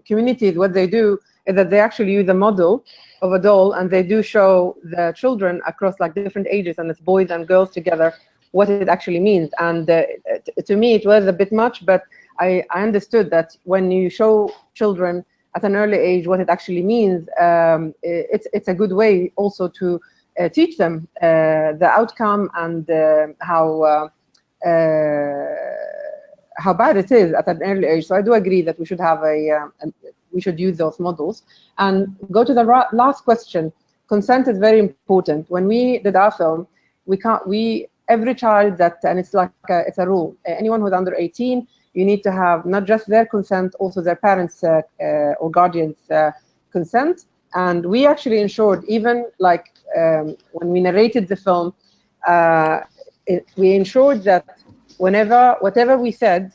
communities, what they do is that they actually use a model of a doll, and they do show the children across like different ages, and it's boys and girls together, what it actually means. And to me, it was a bit much, but I understood that when you show children at an early age what it actually means, it's a good way also to teach them the outcome and how bad it is at an early age. So I do agree that we should have we should use those models. And go to the last question. Consent is very important. When we did our film, every child and it's like it's a rule. Anyone who's under 18, you need to have not just their consent, also their parents' or guardians' consent. And we actually ensured, even like when we narrated the film, we ensured that whatever we said,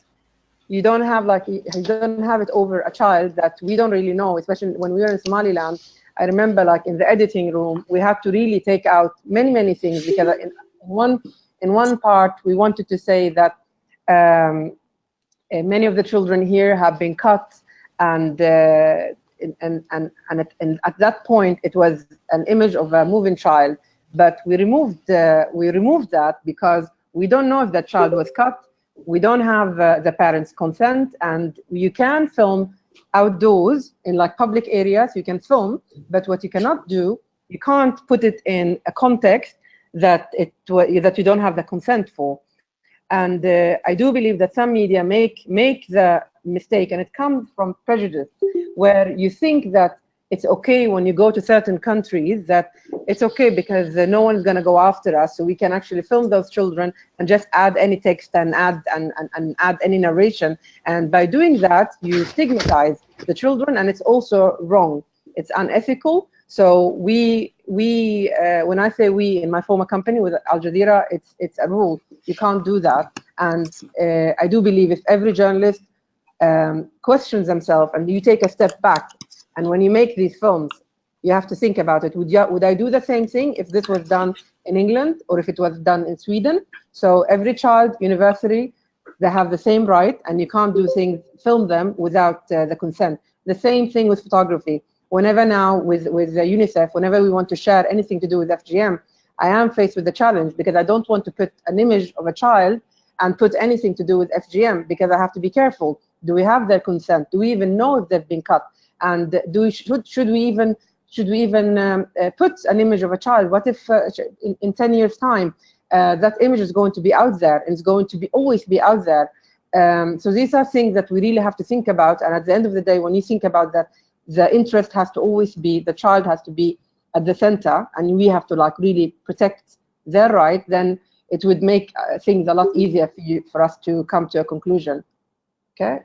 you don't have it over a child that we don't really know. Especially when we were in Somaliland, I remember like in the editing room, we had to really take out many things, because in one part we wanted to say that many of the children here have been cut, and at that point it was an image of a moving child, but we removed that because we don't know if that child was cut. We don't have the parents' consent, and you can film outdoors in like public areas. You can film, but what you cannot do, you can't put it in a context that you don't have the consent for. And I do believe that some media make the mistake, and it comes from prejudice, where you think that it's okay when you go to certain countries, that it's okay because no one's going to go after us, so we can actually film those children and just add any text and add any narration. And by doing that, you stigmatize the children, and it's also wrong. It's unethical. So when I say we in my former company with Al Jazeera, it's a rule. You can't do that. And I do believe if every journalist questions themselves and you take a step back, and when you make these films, you have to think about it. Would I do the same thing if this was done in England or if it was done in Sweden? So every child, university, they have the same right, and you can't film them without the consent. The same thing with photography. Whenever now with UNICEF, whenever we want to share anything to do with FGM, I am faced with the challenge, because I don't want to put an image of a child and put anything to do with FGM, because I have to be careful. Do we have their consent? Do we even know if they've been cut? And should we even put an image of a child? What if in 10 years' time that image is going to be out there, and it's going to be always be out there. So these are things that we really have to think about. And at the end of the day, when you think about that, the interest has to always be, the child has to be at the center, and we have to like really protect their right. Then it would make things a lot easier for us to come to a conclusion. Okay.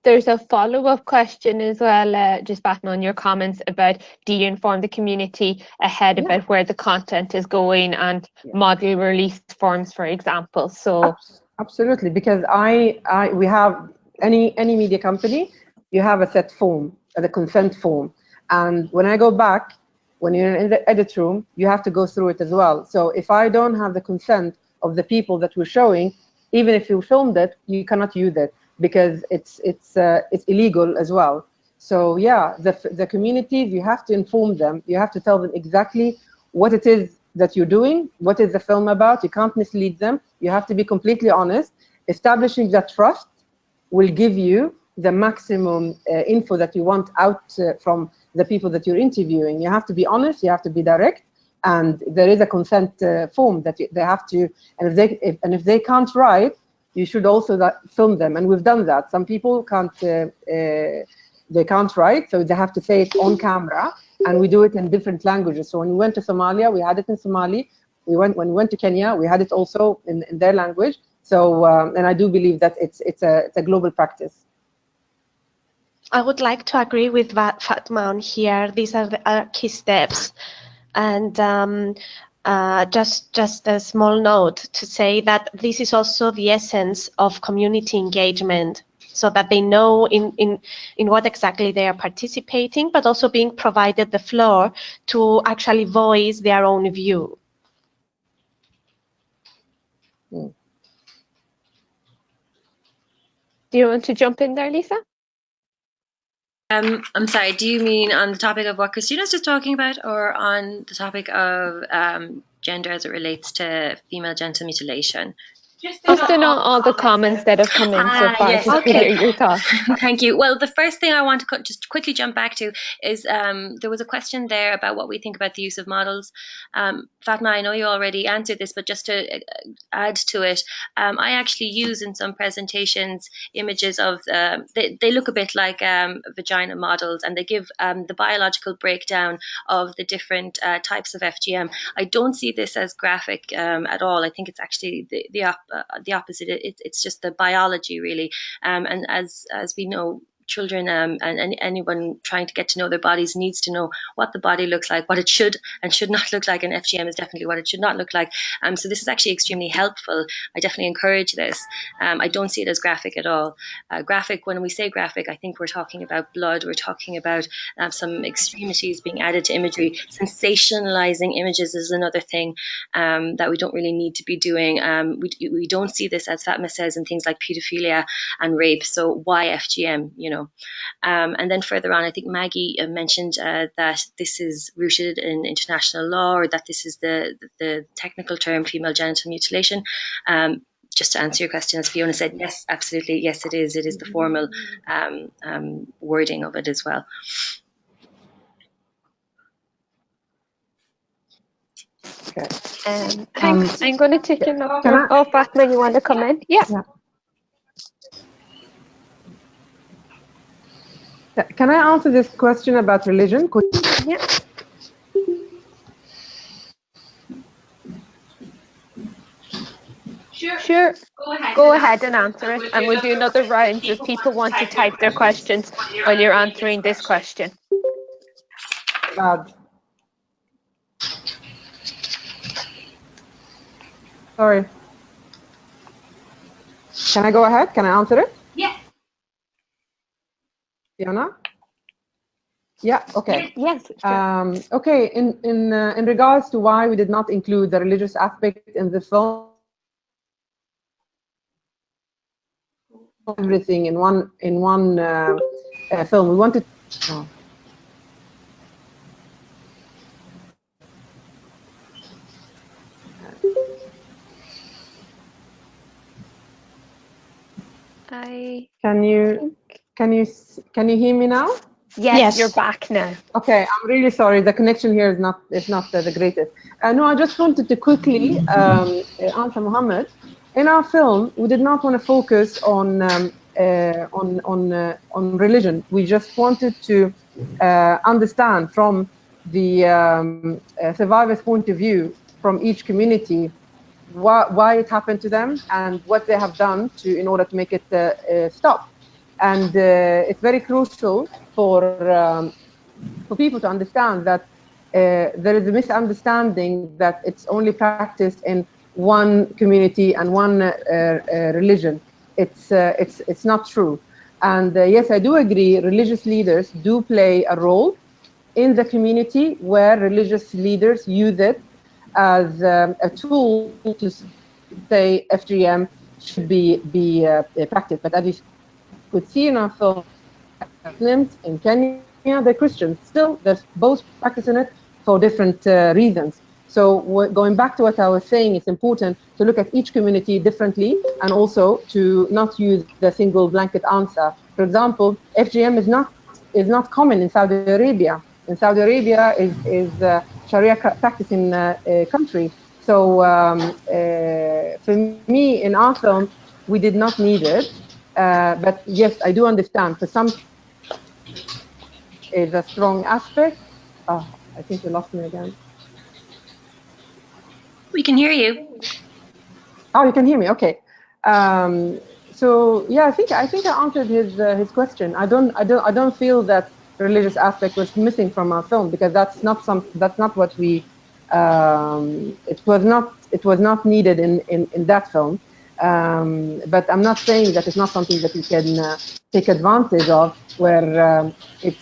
There's a follow-up question as well, just backing on your comments about, do you inform the community ahead about where the content is going and model release forms, for example? So absolutely, because we have any media company, you have a set form, the consent form, and when I go back, when you're in the edit room, you have to go through it as well. So if I don't have the consent of the people that we're showing, even if you filmed it, you cannot use it, because it's illegal as well. So yeah, the communities, you have to inform them. You have to tell them exactly what it is that you're doing, what is the film about. You can't mislead them. You have to be completely honest. Establishing that trust will give you the maximum info that you want out from the people that you're interviewing. You have to be honest. You have to be direct. And there is a consent form that they have to, and if they can't write, you should also film them, and we've done that. Some people can't, they can't write, so they have to say it on camera, and we do it in different languages. So when we went to Somalia, we had it in Somali. When we went to Kenya, we had it also in their language. So, and I do believe that it's a global practice. I would like to agree with Fatma on here. These are the key steps. And just a small note to say that this is also the essence of community engagement, so that they know in what exactly they are participating, but also being provided the floor to actually voice their own view. Do you want to jump in there, Lisa? I'm sorry, do you mean on the topic of what Christina's just talking about, or on the topic of gender as it relates to female genital mutilation? Just to know all the comments that have come in so far, yes. just to hear your thoughts. Thank you. Well, the first thing I want to just quickly jump back to is there was a question there about what we think about the use of models. Fatma, I know you already answered this, but just to add to it, I actually use in some presentations images of, they look a bit like vagina models, and they give the biological breakdown of the different types of FGM. I don't see this as graphic at all. I think it's actually the opposite. It's just the biology, really. And as we know, children and anyone trying to get to know their bodies needs to know what the body looks like, what it should and should not look like, and FGM is definitely what it should not look like. So this is actually extremely helpful. I definitely encourage this. I don't see it as graphic at all. Graphic, when we say graphic, I think we're talking about blood, we're talking about some extremities being added to imagery. Sensationalizing images is another thing that we don't really need to be doing. We don't see this, as Fatma says, in things like pedophilia and rape. So why FGM, you know? And then further on, I think Maggie mentioned that this is rooted in international law, or that this is the technical term female genital mutilation. Just to answer your question, as Fiona said, yes, absolutely, yes, it is. It is the formal wording of it as well. Okay. Thanks. I'm going to take another. Oh, Fatma, you want to come in? Yeah. Can I answer this question about religion? Yeah. Sure. Go ahead and answer it, and we'll do another round if people want to type their questions while you're answering this question. Sorry. Can I go ahead? Can I answer it? Yeah. Fiona? Yeah, okay. Yes. Sure. Okay, in regards to why we did not include the religious aspect in the film, everything in one film. We wanted. Oh. Can you hear me now? Yes, you're back now. Okay, I'm really sorry. The connection here is not the greatest. No, I just wanted to quickly answer Mohammed. In our film, we did not want to focus on religion. We just wanted to understand from the survivor's point of view, from each community, why it happened to them and what they have done in order to make it stop. And it's very crucial for people to understand that there is a misunderstanding that it's only practiced in one community and one religion. It's not true. And yes, I do agree, religious leaders do play a role in the community where religious leaders use it as a tool to say FGM should be practiced. But as you could see in our film, Muslims in Kenya, they're Christians. Still, they're both practicing it for different reasons. So going back to what I was saying, it's important to look at each community differently and also to not use the single blanket answer. For example, FGM is not common in Saudi Arabia. In Saudi Arabia is Sharia practicing country. So for me, in our film, we did not need it. But yes, I do understand. For some is a strong aspect. Oh, I think you lost me again. We can hear you. Oh, you can hear me. Okay. So yeah, I think I answered his question. I don't feel that religious aspect was missing from our film because that's not what we. It was not needed in that film. But I'm not saying that it's not something that we can take advantage of, where it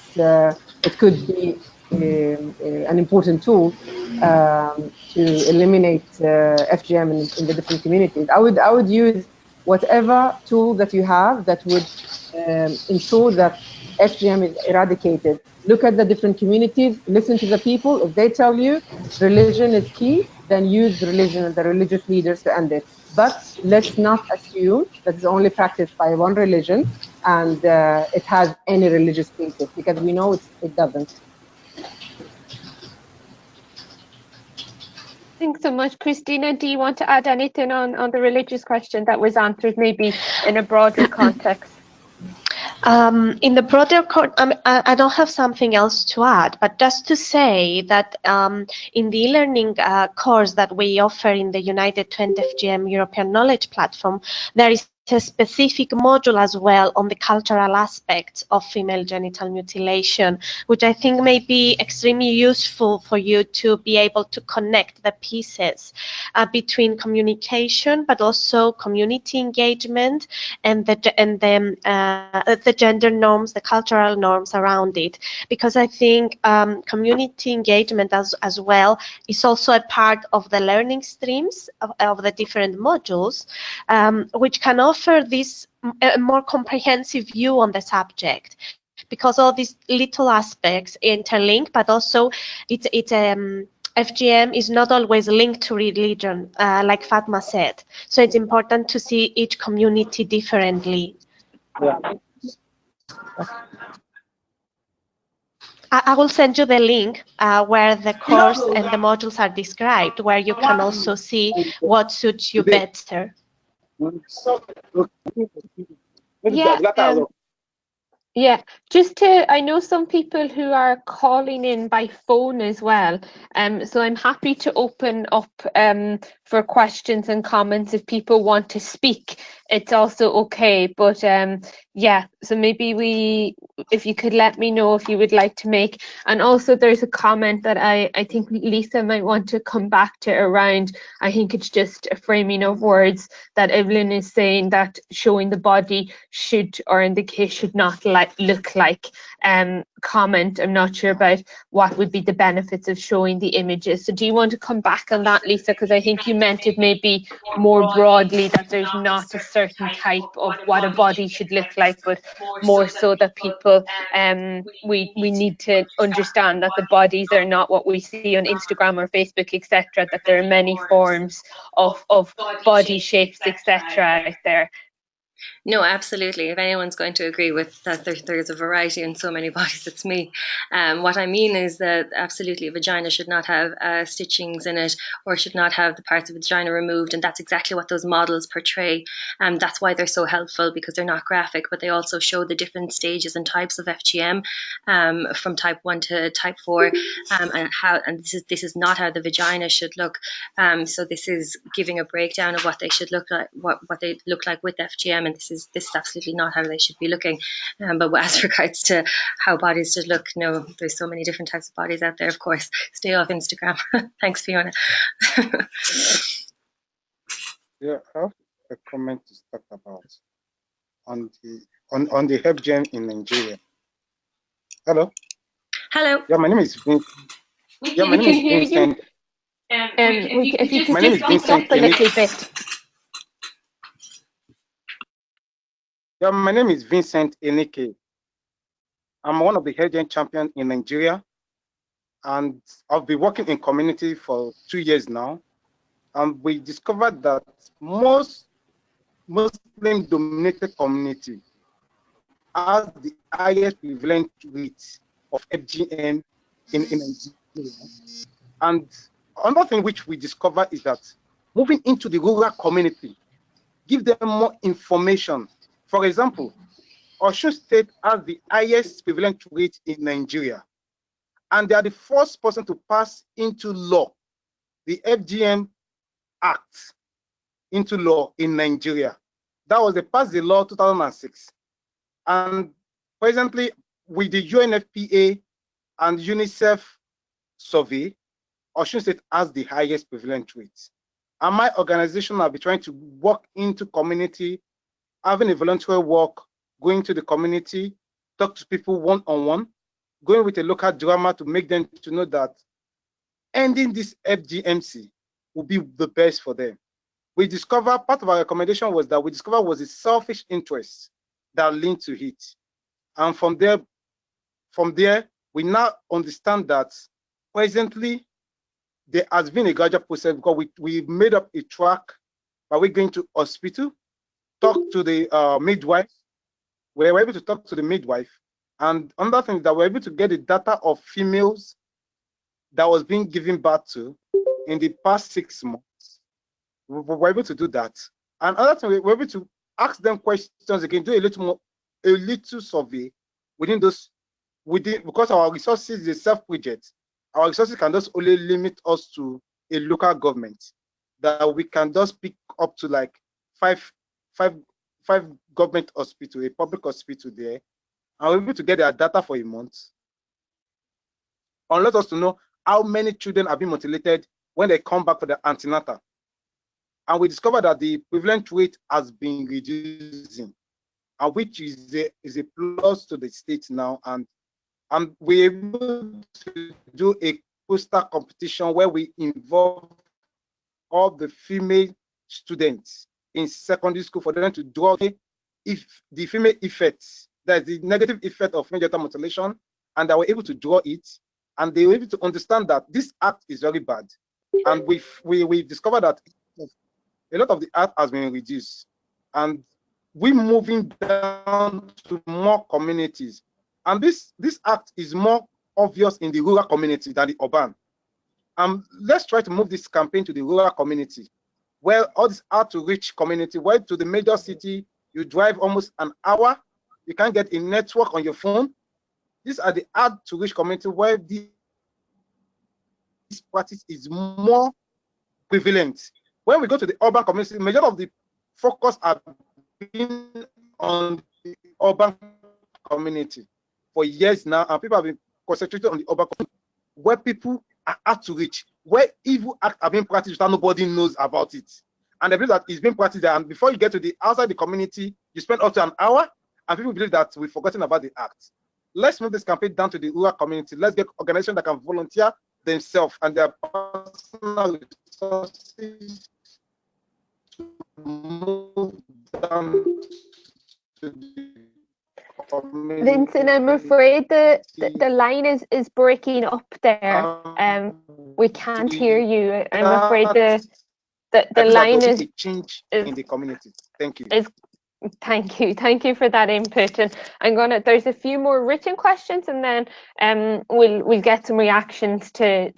could be an important tool to eliminate FGM in the different communities. I would use whatever tool that you have that would ensure that FGM is eradicated. Look at the different communities, listen to the people. If they tell you religion is key, then use religion and the religious leaders to end it. But let's not assume that it's only practiced by one religion and it has any religious basis, because we know it doesn't. Thanks so much. Christina, do you want to add anything on the religious question that was answered maybe in a broader context? In the broader I don't have something else to add, but just to say that in the e-learning course that we offer in the United Trend FGM European Knowledge Platform, there is a specific module as well on the cultural aspects of female genital mutilation, which I think may be extremely useful for you to be able to connect the pieces between communication, but also community engagement and the gender norms, the cultural norms around it. Because I think community engagement as well is also a part of the learning streams of the different modules, which can offer this a more comprehensive view on the subject, because all these little aspects interlink, but also FGM is not always linked to religion, like Fatma said. So it's important to see each community differently. Yeah. I will send you the link where the course and the modules are described, where you can also see what suits you better. Yeah, I know some people who are calling in by phone as well. So I'm happy to open up for questions and comments if people want to speak. It's also okay, but yeah, so maybe if you could let me know if you would like to make. And also there's a comment that I think Lisa might want to come back to around, I think it's just a framing of words that Evelyn is saying that showing the body should, or in the case should not look like comment. I'm not sure about what would be the benefits of showing the images. So do you want to come back on that, Lisa? Because I think you meant it maybe more broadly, that there's not a certain type of what a body should look like, but more so that people we need to understand that the bodies are not what we see on Instagram or Facebook, etc., that there are many forms of body shapes, etc. out there. No, absolutely. If anyone's going to agree with that, there's a variety in so many bodies, it's me. What I mean is that absolutely, a vagina should not have stitchings in it, or should not have the parts of the vagina removed, and that's exactly what those models portray. That's why they're so helpful, because they're not graphic, but they also show the different stages and types of FGM, from type 1 to type 4, and this is not how the vagina should look. So this is giving a breakdown of what they should look like, what they look like with FGM, and this is absolutely not how they should be looking. But as regards to how bodies should look, no, there's so many different types of bodies out there. Of course, stay off Instagram. Thanks, Fiona. Yeah, I have a comment to talk about on the FGM in Nigeria. Hello. Hello. Yeah, my name is Yeah, my We name can is hear you. Vincent. If you could My name just is speak up Vincent a Kinik. little bit. Yeah, my name is Vincent Enike. I'm one of the FGM champions in Nigeria, and I've been working in community for 2 years now. And we discovered that most Muslim-dominated community has the highest prevalent rate of FGM in Nigeria. And another thing which we discover is that moving into the rural community, give them more information. For example, Osun State has the highest prevalent rate in Nigeria, and they are the first person to pass into law the FGM Act into law in Nigeria. That was they passed the law 2006, and presently with the UNFPA and UNICEF survey, Osun State has the highest prevalent rate. And my organization will be trying to work into community, having a voluntary work, going to the community, talk to people one-on-one, going with a local drama to make them to know that ending this FGMC will be the best for them. We discover part of our recommendation was that we discovered was a selfish interest that linked to it. And from there, we now understand that presently there has been a gradual process because we made up a track by we going to hospital, talk to the midwife. We were able to talk to the midwife, and another thing is that we're able to get the data of females that was being given birth to in the past 6 months. We were able to do that. And another thing, we were able to ask them questions again, do a little survey because our resources is a self-project. Our resources can just only limit us to a local government, that we can just pick up to like five government hospital, a public hospital there, and we're able to get their data for a month and let us to know how many children have been mutilated when they come back for the antenatal. And we discovered that the prevalent rate has been reducing, and which is a plus to the state now. And we're able to do a poster competition where we involve all the female students in secondary school for them to draw if the female effects, that's the negative effect of female genital mutilation, and they were able to draw it, and they were able to understand that this act is very bad. And we've discovered that a lot of the act has been reduced, and we're moving down to more communities. And this act is more obvious in the rural community than the urban. Let's try to move this campaign to the rural community, where all this out-to-reach community, where to the major city, you drive almost an hour, you can't get a network on your phone. These are the out-to-reach community where this practice is more prevalent. When we go to the urban community, majority of the focus have been on the urban community for years now, and people have been concentrated on the urban community, where people are out to reach, where evil acts are being practiced without nobody knows about it. And they believe that it's being practiced there, and before you get to the outside the community, you spend up to an hour, and people believe that we've forgotten about the act. Let's move this campaign down to the rural community. Let's get organizations that can volunteer themselves and their personal resources to move down to the community. Vincent, I'm afraid the line is breaking up there. We can't hear you. I'm afraid the line is a change in the community. Thank you. Is Thank you for that input. And there's a few more written questions, and then we'll get some reactions to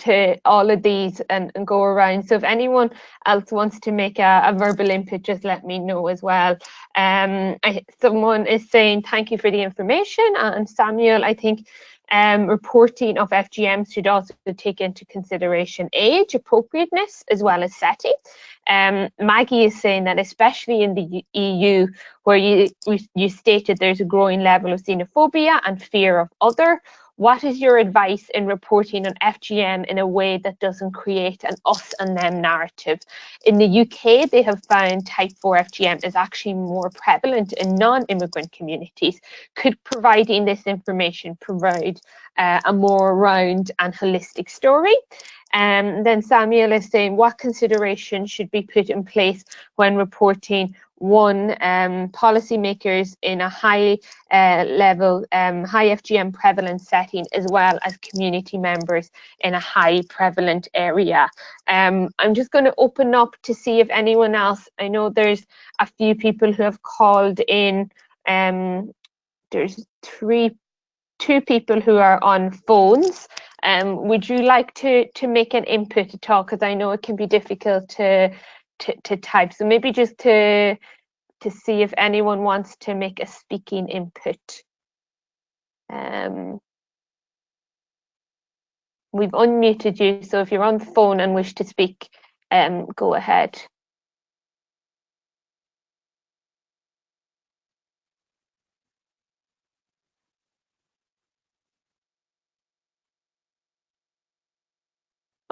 all of these and go around. So if anyone else wants to make a verbal input, just let me know as well. Someone is saying thank you for the information, and Samuel, I think reporting of FGM should also take into consideration age, appropriateness, as well as setting. Maggie is saying that especially in the EU, where you stated there's a growing level of xenophobia and fear of other, what is your advice in reporting on FGM in a way that doesn't create an us and them narrative? In the UK, they have found type 4 FGM is actually more prevalent in non-immigrant communities. Could providing this information provide a more round and holistic story? Then Samuel is saying, what considerations should be put in place when reporting policymakers in a high level, high FGM prevalence setting, as well as community members in a high prevalent area? I'm just going to open up to see if anyone else, I know there's a few people who have called in. There's two people who are on phones. Would you like to make an input at all? Because I know it can be difficult to type. So maybe just to see if anyone wants to make a speaking input. We've unmuted you, so if you're on the phone and wish to speak, go ahead.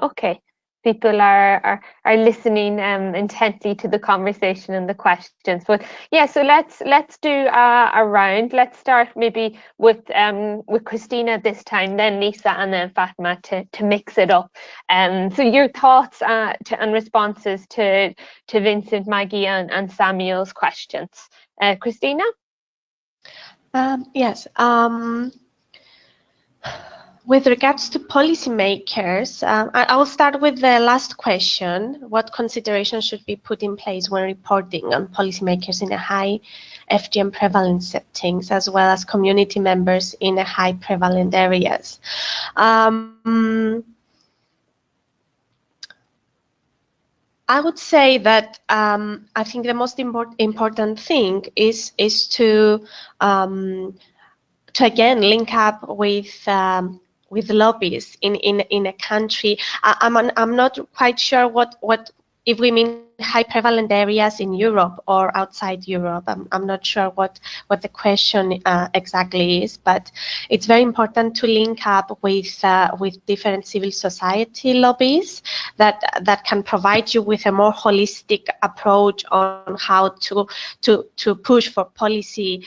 Okay, people are listening intently to the conversation and the questions. But yeah, so let's do a round. Let's start maybe with Christina this time, then Lisa, and then Fatma to mix it up. So your thoughts and responses to Vincent, Maggie, and Samuel's questions. Christina? Yes. With regards to policymakers, I will start with the last question. What considerations should be put in place when reporting on policymakers in a high FGM prevalence settings, as well as community members in a high prevalent areas? I would say that I think the most important thing is to again link up with lobbies in a country. I'm not quite sure what if we mean high prevalent areas in Europe or outside Europe. I'm not sure what the question exactly is, but it's very important to link up with different civil society lobbies that can provide you with a more holistic approach on how to push for policy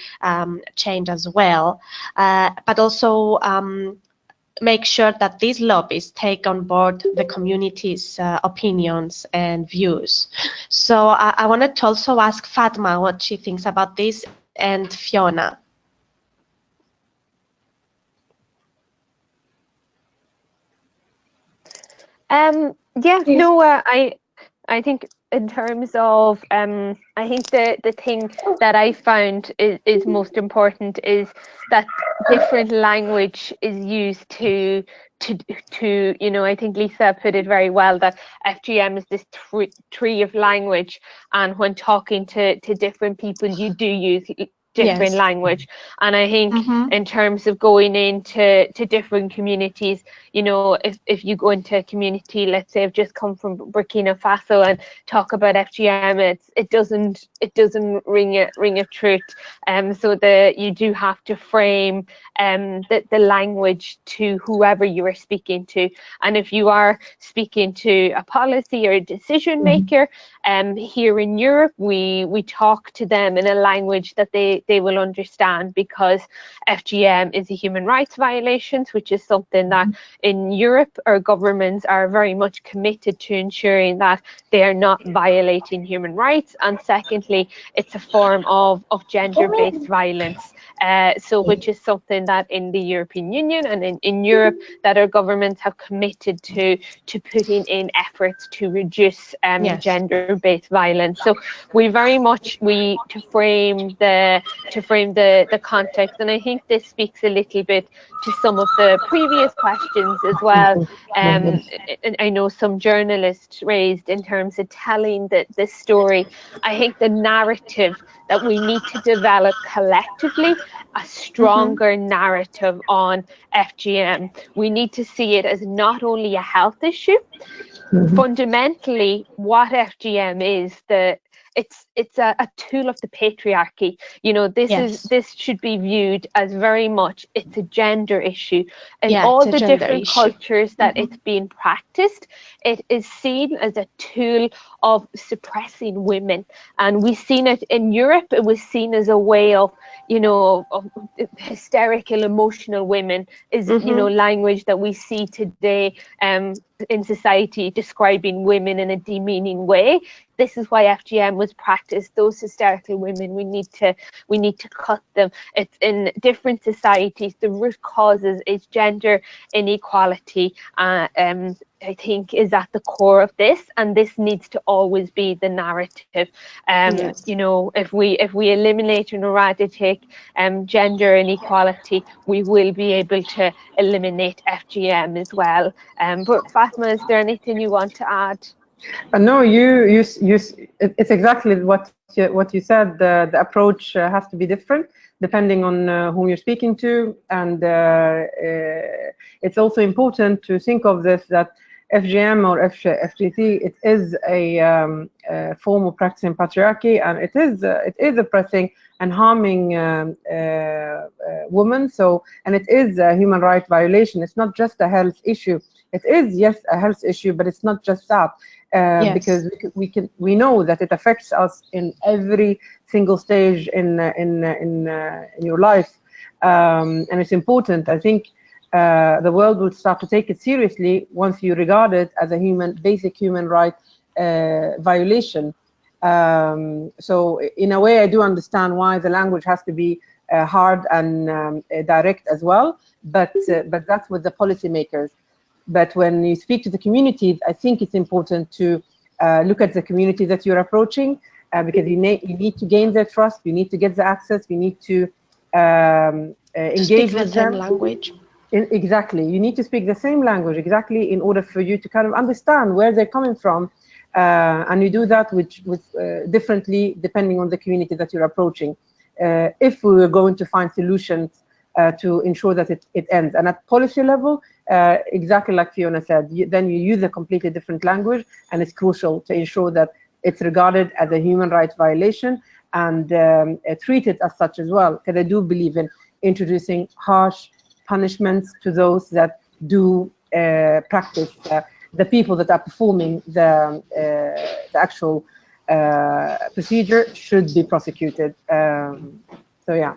change as well, but also make sure that these lobbies take on board the community's opinions and views. So I wanted to also ask Fatma what she thinks about this, and Fiona. Yeah, no, I think in terms of I think the thing that I found is most important is that different language is used to you know, I think Lisa put it very well, that FGM is this tree of language, and when talking to different people you do use different language. And I think in terms of going into different communities, you know, if you go into a community, let's say I've just come from Burkina Faso, and talk about FGM, it doesn't ring a truth. So you do have to frame the language to whoever you are speaking to. And if you are speaking to a policy or a decision maker, here in Europe, we talk to them in a language that they they will understand, because FGM is a human rights violation, which is something that in Europe our governments are very much committed to ensuring that they are not violating human rights. And secondly, it's a form of gender-based violence, so which is something that in the European Union and in Europe that our governments have committed to putting in efforts to reduce gender-based violence. So we very much to frame the context, and I think this speaks a little bit to some of the previous questions as well. I know some journalists raised in terms of telling the story. I think the narrative that we need to develop collectively, a stronger narrative on FGM. We need to see it as not only a health issue. Fundamentally, what FGM is, it's a tool of the patriarchy. You know, this should be viewed as very much, it's a gender issue. And all the different cultures that it's being practiced, it is seen as a tool of suppressing women. And we've seen it in Europe, it was seen as a way of, you know, of hysterical, emotional women is, you know, language that we see today in society describing women in a demeaning way. This is why FGM was practiced. Those hysterical women, we need to cut them. It's in different societies. The root causes is gender inequality. I think is at the core of this, and this needs to always be the narrative. You know, if we eliminate and eradicate gender inequality, we will be able to eliminate FGM as well. But Fatma, is there anything you want to add? No, it's exactly what you said. The approach has to be different depending on whom you're speaking to, and it's also important to think of this, that FGM or FGT, it is a form of practicing patriarchy, and it is oppressing and harming women. So, and it is a human rights violation. It's not just a health issue. It is, yes, a health issue, but it's not just that. Because we know that it affects us in every single stage in your life, and it's important. I think the world would start to take it seriously once you regard it as a basic human right violation. So in a way, I do understand why the language has to be hard and direct as well, but that's with the policymakers. But when you speak to the communities, I think it's important to look at the community that you're approaching, because you need to gain their trust, you need to get the access, you need to engage with them. Language. Exactly. You need to speak the same language, exactly, in order for you to kind of understand where they're coming from. And you do that with differently depending on the community that you're approaching. If we were going to find solutions to ensure that it ends. And at policy level, exactly like Fiona said, then you use a completely different language, and it's crucial to ensure that it's regarded as a human rights violation and treated as such as well. Because I do believe in introducing harsh punishments to those that do practice, the people that are performing the actual procedure should be prosecuted. So yeah.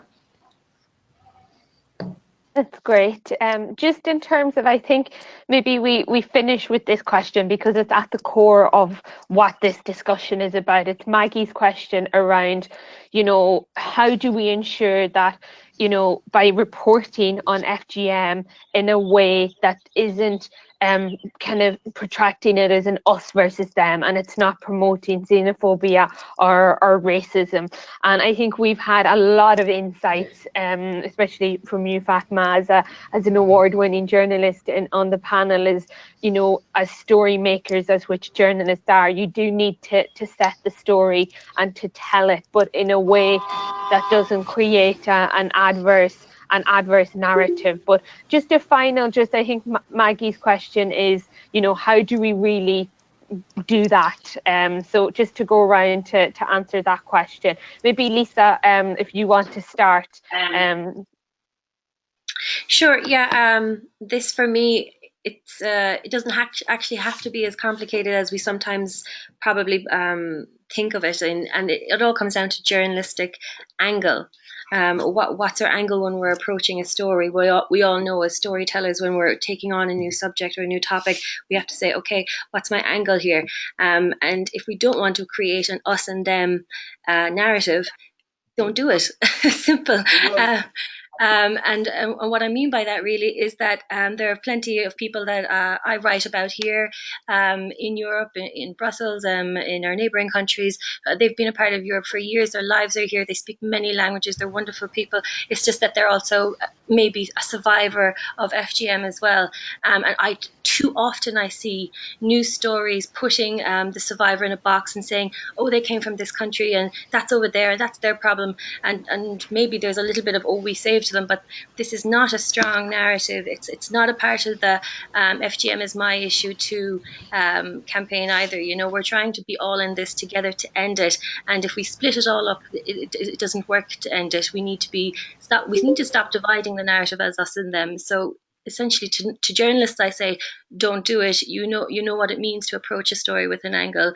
That's great. Just in terms of, I think maybe we finish with this question because it's at the core of what this discussion is about. It's Maggie's question around, you know, how do we ensure that, you know, by reporting on FGM in a way that isn't kind of protracting it as an us versus them, and it's not promoting xenophobia or racism. And I think we've had a lot of insights, especially from you, Fatma, as an award-winning journalist on the panel, is, you know, as story makers, as which journalists are, you do need to set the story and to tell it, but in a way that doesn't create an adverse narrative. But just a final, I think Maggie's question is, you know, how do we really do that? So just to go around to answer that question, maybe Lisa, if you want to start. Sure. Yeah. This for me, it doesn't actually have to be as complicated as we sometimes probably think of it, and it all comes down to journalistic angle. What's our angle when we're approaching a story? We all know as storytellers, when we're taking on a new subject or a new topic, we have to say, okay, what's my angle here? And if we don't want to create an us and them narrative, don't do it. Simple. And what I mean by that really is that there are plenty of people that I write about here in Europe, in Brussels, in our neighbouring countries. They've been a part of Europe for years. Their lives are here. They speak many languages. They're wonderful people. It's just that they're also maybe a survivor of FGM as well. And too often I see news stories putting the survivor in a box and saying, oh, they came from this country and that's over there, that's their problem. And maybe there's a little bit of, oh, we saved them, but this is not a strong narrative. It's not a part of the FGM is my issue too campaign either. You know, we're trying to be all in this together to end it. And if we split it all up, it doesn't work to end it. We need to stop dividing the narrative as us and them. So essentially to journalists, I say, don't do it. You know what it means to approach a story with an angle.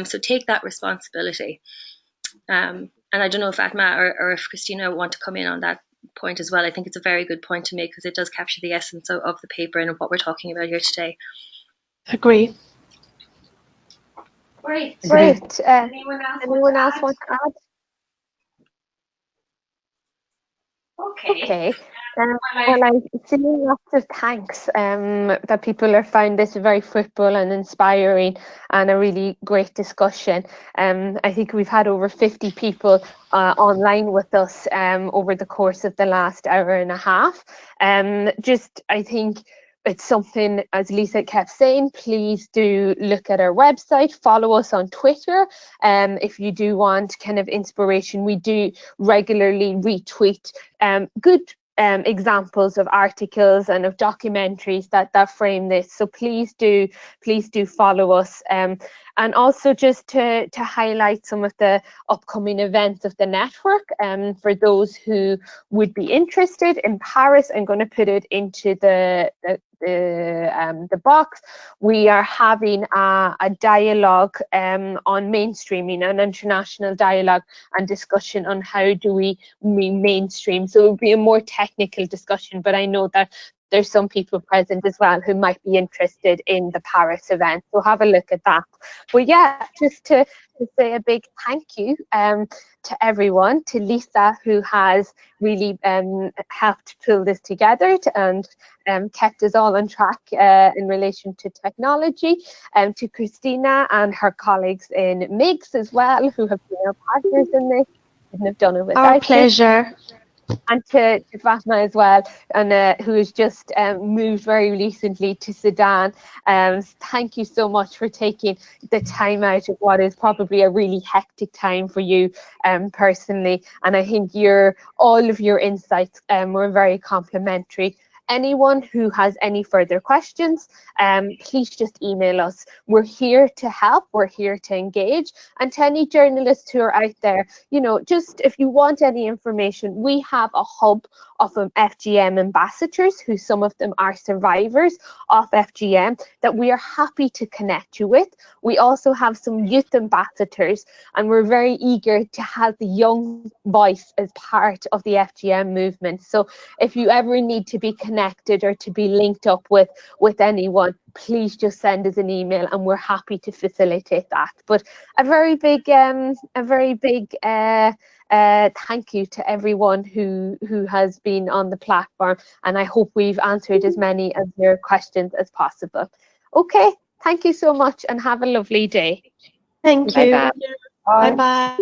So take that responsibility. And I don't know if Fatma or if Christina want to come in on that point as well. I think it's a very good point to make because it does capture the essence of the paper and of what we're talking about here today. Agree. Great. Anyone else want to add? Okay. Well, I'm seeing lots of thanks that people have found this very fruitful and inspiring and a really great discussion. I think we've had over 50 people online with us over the course of the last hour and a half. I think it's something, as Lisa kept saying, please do look at our website, follow us on Twitter. If you do want kind of inspiration, we do regularly retweet good examples of articles and of documentaries that frame this. So please do follow us. And also just to highlight some of the upcoming events of the network, for those who would be interested in Paris, I'm going to put it into the box. We are having a dialogue on mainstreaming, an international dialogue and discussion on how do we mainstream. So it will be a more technical discussion, but I know that there's some people present as well who might be interested in the Paris event. So have a look at that. But yeah, just to say a big thank you to everyone, to Lisa, who has really helped pull this together and kept us all on track in relation to technology, to Christina and her colleagues in MIGS as well, who have been our partners in this. Couldn't have done it without Our pleasure. And to Fatma as well, and who has just moved very recently to Sudan. Thank you so much for taking the time out of what is probably a really hectic time for you personally. And I think all of your insights were very complimentary. Anyone who has any further questions, please just email us. We're here to help, we're here to engage. And to any journalists who are out there, just if you want any information, we have a hub of FGM ambassadors, who some of them are survivors of FGM, that we are happy to connect you with. We also have some youth ambassadors, and we're very eager to have the young voice as part of the FGM movement. So if you ever need to be connected or to be linked up with anyone, please just send us an email and we're happy to facilitate that. But a very big thank you to everyone who has been on the platform, and I hope we've answered as many of your questions as possible. Okay, thank you so much and have a lovely day. Thank you. Bye-bye. Bye. Bye-bye.